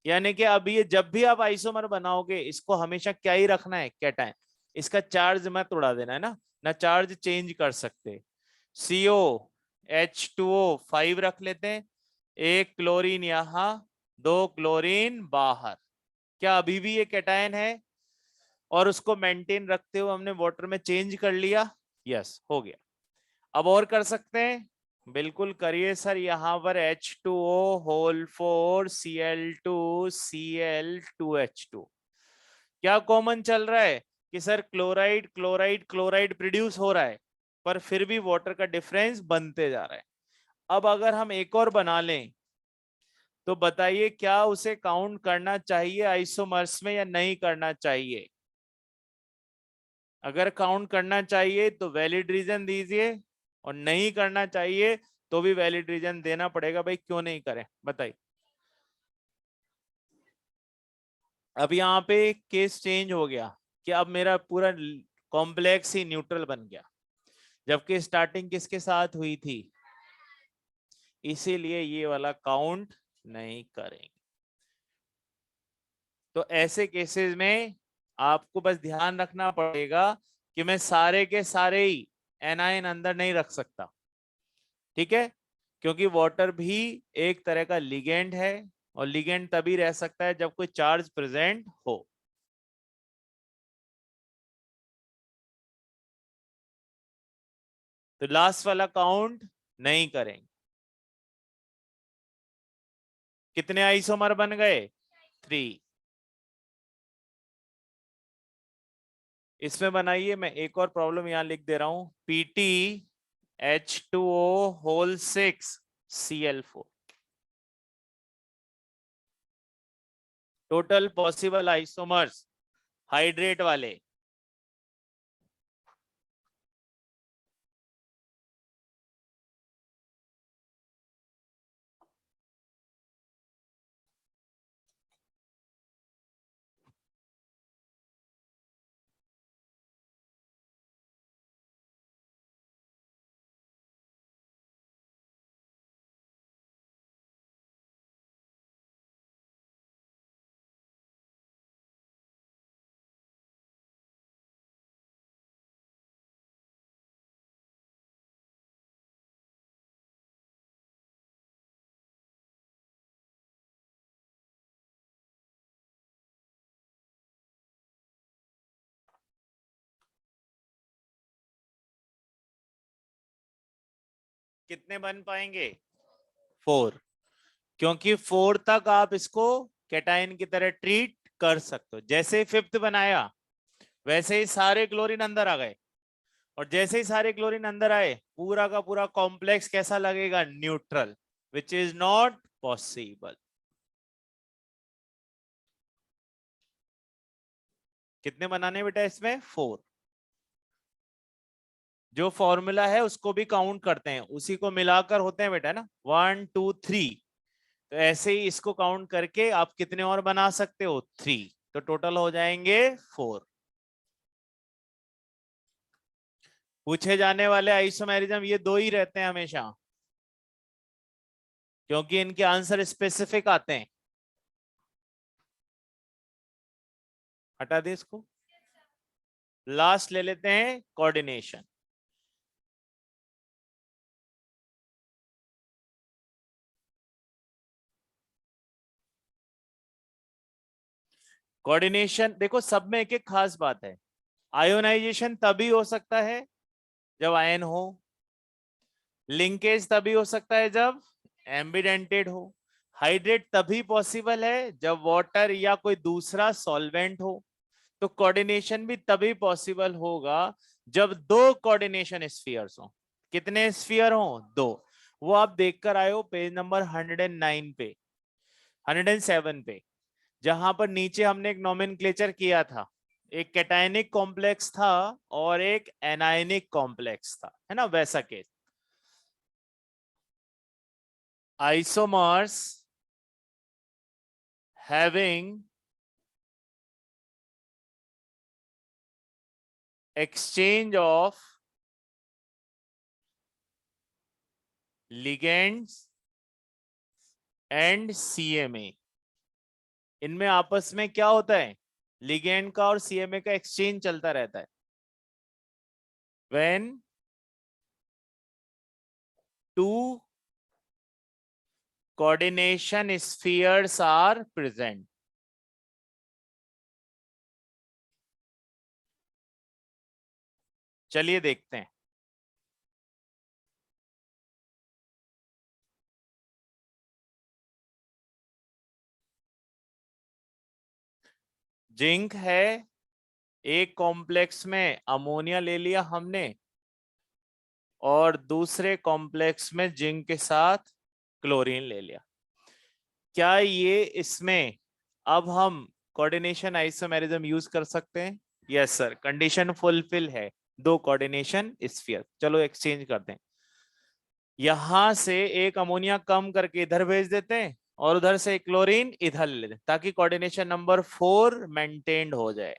यानी कि अब ये जब भी आप आइसोमर बनाओगे इसको हमेशा क्या ही रखना है, कैटायन। इसका चार्ज मत उड़ा देना है ना चार्ज चेंज कर सकते। COH2O 5 रख लेते हैं, एक क्लोरीन यहां, दो क्लोरीन बाहर। क्या अभी भी ये कैटायन है? और उसको मेंटेन रखते हुए हमने वाटर में चेंज कर लिया। यस, हो गया। अब और कर सकते हैं, बिल्कुल करिए सर। यहां पर H2O Cl2Cl2H2 क्या कॉमन चल रहा है कि sir chloride chloride chloride produce हो रहा है, पर फिर भी वाटर का डिफरेंस बनते जा रहा है। अब अगर हम एक और बना लें तो बताइए क्या उसे काउंट करना चाहिए आइसोमर्स में या नहीं करना चाहिए? अगर काउंट करना चाहिए तो वैलिड रीजन दीजिए, और नहीं करना चाहिए तो भी वैलिड रीजन देना पड़ेगा। भाई क्यों नहीं करें, बताइए। अब यहाँ पे केस चेंज हो गया कि अब मेरा पूरा कॉम्प्लेक्स ही न्यूट्रल बन गया, जबकि स्टार्टिंग किसके साथ हुई थी, इसीलिए ये वाला काउंट नहीं करेंगे। तो ऐसे केसेस में आपको बस ध्यान रखना पड़ेगा कि मैं सारे के सारे ही एनायन अंदर नहीं रख सकता, ठीक है? क्योंकि वाटर भी एक तरह का लिगेंड है, और लिगेंड तभी रह सकता है जब कोई चार्ज प्रेजेंट हो। तो लास्ट वाला काउंट नहीं करेंगे। कितने आइसोमर बन गए? 3। इसमें बनाइए, मैं एक और प्रॉब्लम यहां लिख दे रहा हूं, PtH2O6Cl4। Total possible isomers hydrate वाले। कितने बन पाएंगे? 4। क्योंकि 4 तक आप इसको कैटायन की तरह ट्रीट कर सकते हो। जैसे ही 5th बनाया वैसे ही सारे क्लोरीन अंदर आ गए, और जैसे ही सारे क्लोरीन अंदर आए पूरा का पूरा कॉम्प्लेक्स कैसा लगेगा? Neutral, which is not possible. कितने बनाने बेटा इसमें? 4। जो फॉर्मूला है उसको भी काउंट करते हैं, उसी को मिलाकर होते हैं बेटा ना, 1 2 3। तो ऐसे ही इसको काउंट करके आप कितने और बना सकते हो? 3। तो टोटल हो जाएंगे 4। पूछे जाने वाले आइसोमेरिज्म ये दो ही रहते हैं हमेशा, क्योंकि इनके आंसर स्पेसिफिक आते हैं। हटा दे इसको। लास्ट ले लेते हैं कोऑर्डिनेशन। कोऑर्डिनेशन देखो, सब में एक एक खास बात है। आयोनाइजेशन तभी हो सकता है जब आयन हो, लिंकेज तभी हो सकता है जब एम्बिडेंटेड हो, हाइड्रेट तभी पॉसिबल है जब वाटर या कोई दूसरा सॉल्वेंट हो, तो कोऑर्डिनेशन भी तभी पॉसिबल होगा जब दो कोऑर्डिनेशन स्फीयर्स हो। कितने स्फीयर हो? दो। वो आप देखकर आए हो पेज नंबर 109 पे, 107 पे, जहां पर नीचे हमने एक नोमेनक्लेचर किया था। एक कैटायनिक कॉम्प्लेक्स था और एक एनायनिक कॉम्प्लेक्स था, है ना, वैसा case. Isomers having exchange of ligands and CMA, इनमें आपस में क्या होता है? लिगेंड का और सीएमए का एक्सचेंज चलता रहता है। When two coordination spheres are present. चलिए देखते हैं। जिंक है, एक कॉम्प्लेक्स में अमोनिया ले लिया हमने और दूसरे कॉम्प्लेक्स में जिंक के साथ क्लोरीन ले लिया। क्या ये इसमें अब हम कोऑर्डिनेशन आइसोमेरिज्म यूज कर सकते हैं? यस सर, कंडीशन फुलफिल है, दो कोऑर्डिनेशन स्फीयर। चलो एक्सचेंज करते हैं। यहां से एक अमोनिया कम करके इधर भेज देते हैं और उधर से क्लोरीन इधर ले लेते हैं ताकि कोऑर्डिनेशन नंबर 4 मेंटेन्ड हो जाए।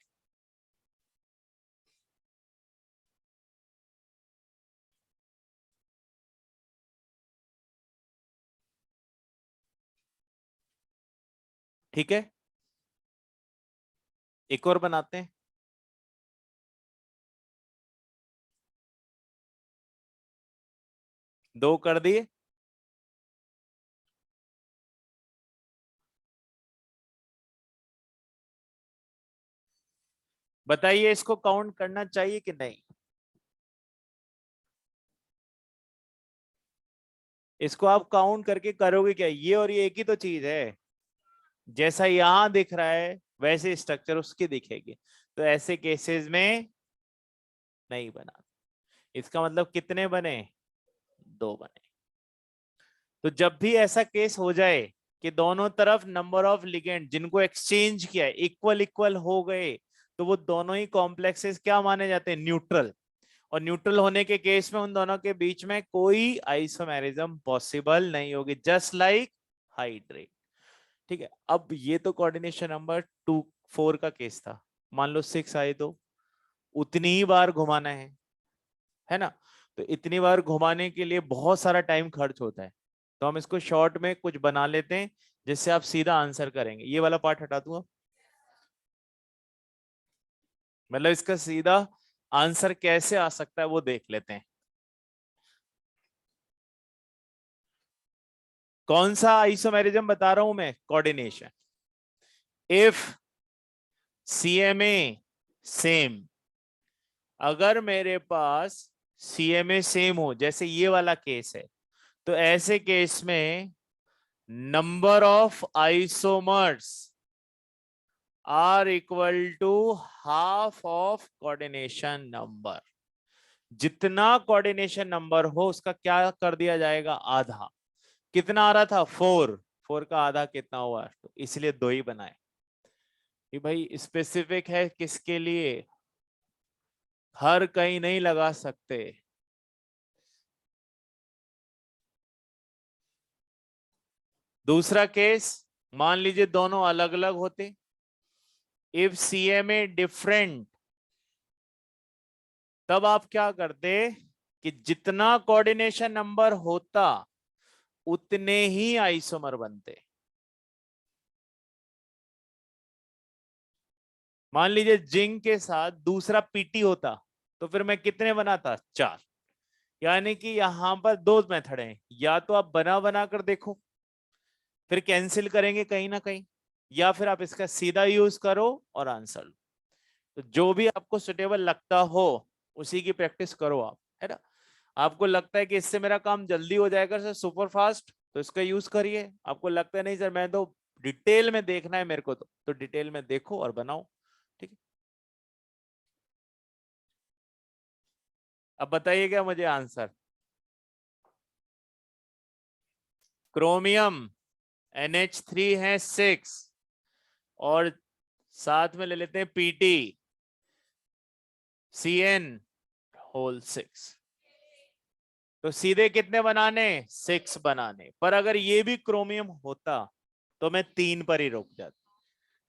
ठीक है, एक और बनाते हैं। दो कर दिए। बताइए इसको काउंट करना चाहिए कि नहीं? इसको आप काउंट करके करोगे क्या? ये और ये एक ही तो चीज है। जैसा यहां दिख रहा है वैसे स्ट्रक्चर उसकी दिखेगी। तो ऐसे केसेस में नहीं बना। इसका मतलब कितने बने? दो बने। तो जब भी ऐसा केस हो जाए कि दोनों तरफ नंबर ऑफ लिगेंड जिनको एक्सचेंज किया है इक्वल इक्वल हो गए, तो वो दोनों ही कॉम्प्लेक्सेस क्या माने जाते हैं? न्यूट्रल। और न्यूट्रल होने के केस में उन दोनों के बीच में कोई आइसोमेरिज्म पॉसिबल नहीं होगी, जस्ट लाइक हाइड्रेट। ठीक है, अब ये तो कोऑर्डिनेशन नंबर 4 का केस था। मान लो 6 आए तो उतनी ही बार घुमाना है ना? तो इतनी बार घुमाने के लिए बहुत सारा टाइम खर्च होता है। तो हम इसको शॉर्ट में कुछ बना लेते हैं जिससे आप सीधा आंसर करेंगे। ये वाला पार्ट हटा दूंगा, मतलब इसका सीधा आंसर कैसे आ सकता है वो देख लेते हैं। कौन सा आइसोमेरिज्म बता रहा हूं मैं? कोऑर्डिनेशन। इफ सीएमए सेम, अगर मेरे पास सीएमए सेम हो जैसे ये वाला केस है, तो ऐसे केस में number of isomers are equal to half of coordination number. जितना कोऑर्डिनेशन नंबर हो उसका क्या कर दिया जाएगा? आधा। कितना आ रहा था? 4। 4 का आधा कितना हुआ? तो इसलिए दो ही बनाए कि भाई स्पेसिफिक है किसके लिए, हर कहीं नहीं लगा सकते। दूसरा केस, मान लीजिए दोनों अलग अलग होते। इफ सीएमए डिफरेंट, तब आप क्या करते कि जितना कोऑर्डिनेशन नंबर होता उतने ही आइसोमर बनते। मान लीजिए जिंक के साथ दूसरा पीटी होता तो फिर मैं कितने बनाता? 4। यानी कि यहां पर दो मेथड हैं, या तो आप बना बना कर देखो फिर कैंसिल करेंगे कहीं ना कहीं, या फिर आप इसका सीधा यूज करो और आंसर लो। तो जो भी आपको सुटेबल लगता हो उसी की प्रैक्टिस करो आप, है ना? आपको लगता है कि इससे मेरा काम जल्दी हो जाएगा सर, सुपर फास्ट, तो इसका यूज करिए। आपको लगता है नहीं सर मैं तो डिटेल में देखना है मेरे को, तो डिटेल में देखो और बनाओ। ठीक है, अब बताइएगा मुझे आंसर। क्रोमियम NH3 है 6 और साथ में ले लेते हैं पीटी CN6। तो सीधे कितने बनाने? 6 बनाने। पर अगर ये भी क्रोमियम होता तो मैं 3 पर ही रुक जाता,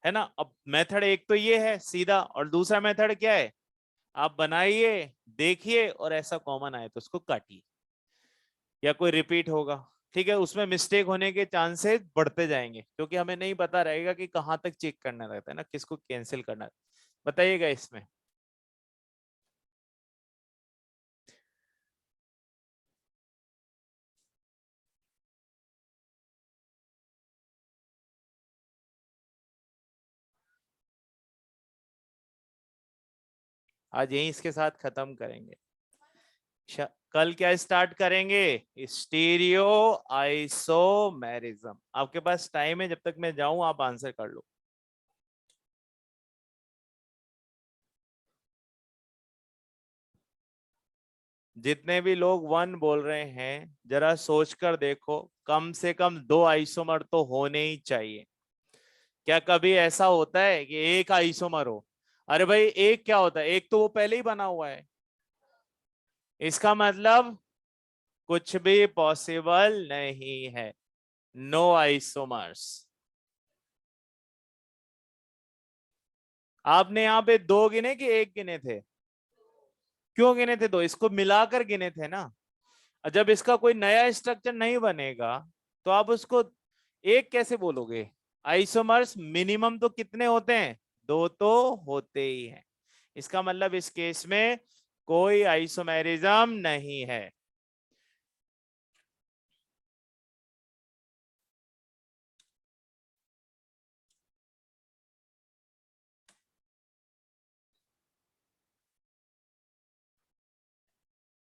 है ना? अब मेथड एक तो ये है सीधा, और दूसरा मेथड क्या है? आप बनाइए, देखिए और ऐसा कॉमन आए तो उसको काटिए, या कोई रिपीट होगा ठीक है, उसमें मिस्टेक होने के चांसेस बढ़ते जाएंगे क्योंकि हमें नहीं पता रहेगा कि कहाँ तक चेक करना रहता है ना, किसको कैंसिल करना है। बताइएगा इसमें। आज यहीं इसके साथ खत्म करेंगे। कल क्या स्टार्ट करेंगे? Stereo isomerism. आपके पास टाइम है, जब तक मैं जाऊं आप आंसर कर लो। जितने भी लोग वन बोल रहे हैं जरा सोचकर देखो, कम से कम दो आइसोमर तो होने ही चाहिए। क्या कभी ऐसा होता है कि एक आइसोमर हो? अरे भाई एक क्या होता है, एक तो वो पहले ही बना हुआ है। इसका मतलब कुछ भी पॉसिबल नहीं है। No isomers. आपने यहाँ पे दो गिने कि एक गिने थे? क्यों गिने थे दो? इसको मिलाकर गिने थे ना। और जब इसका कोई नया स्ट्रक्चर नहीं बनेगा तो आप उसको एक कैसे बोलोगे? आइसोमर्स मिनिमम तो कितने होते हैं? दो तो होते ही हैं। इसका मतलब इस केस में कोई आइसोमेरिज्म नहीं है।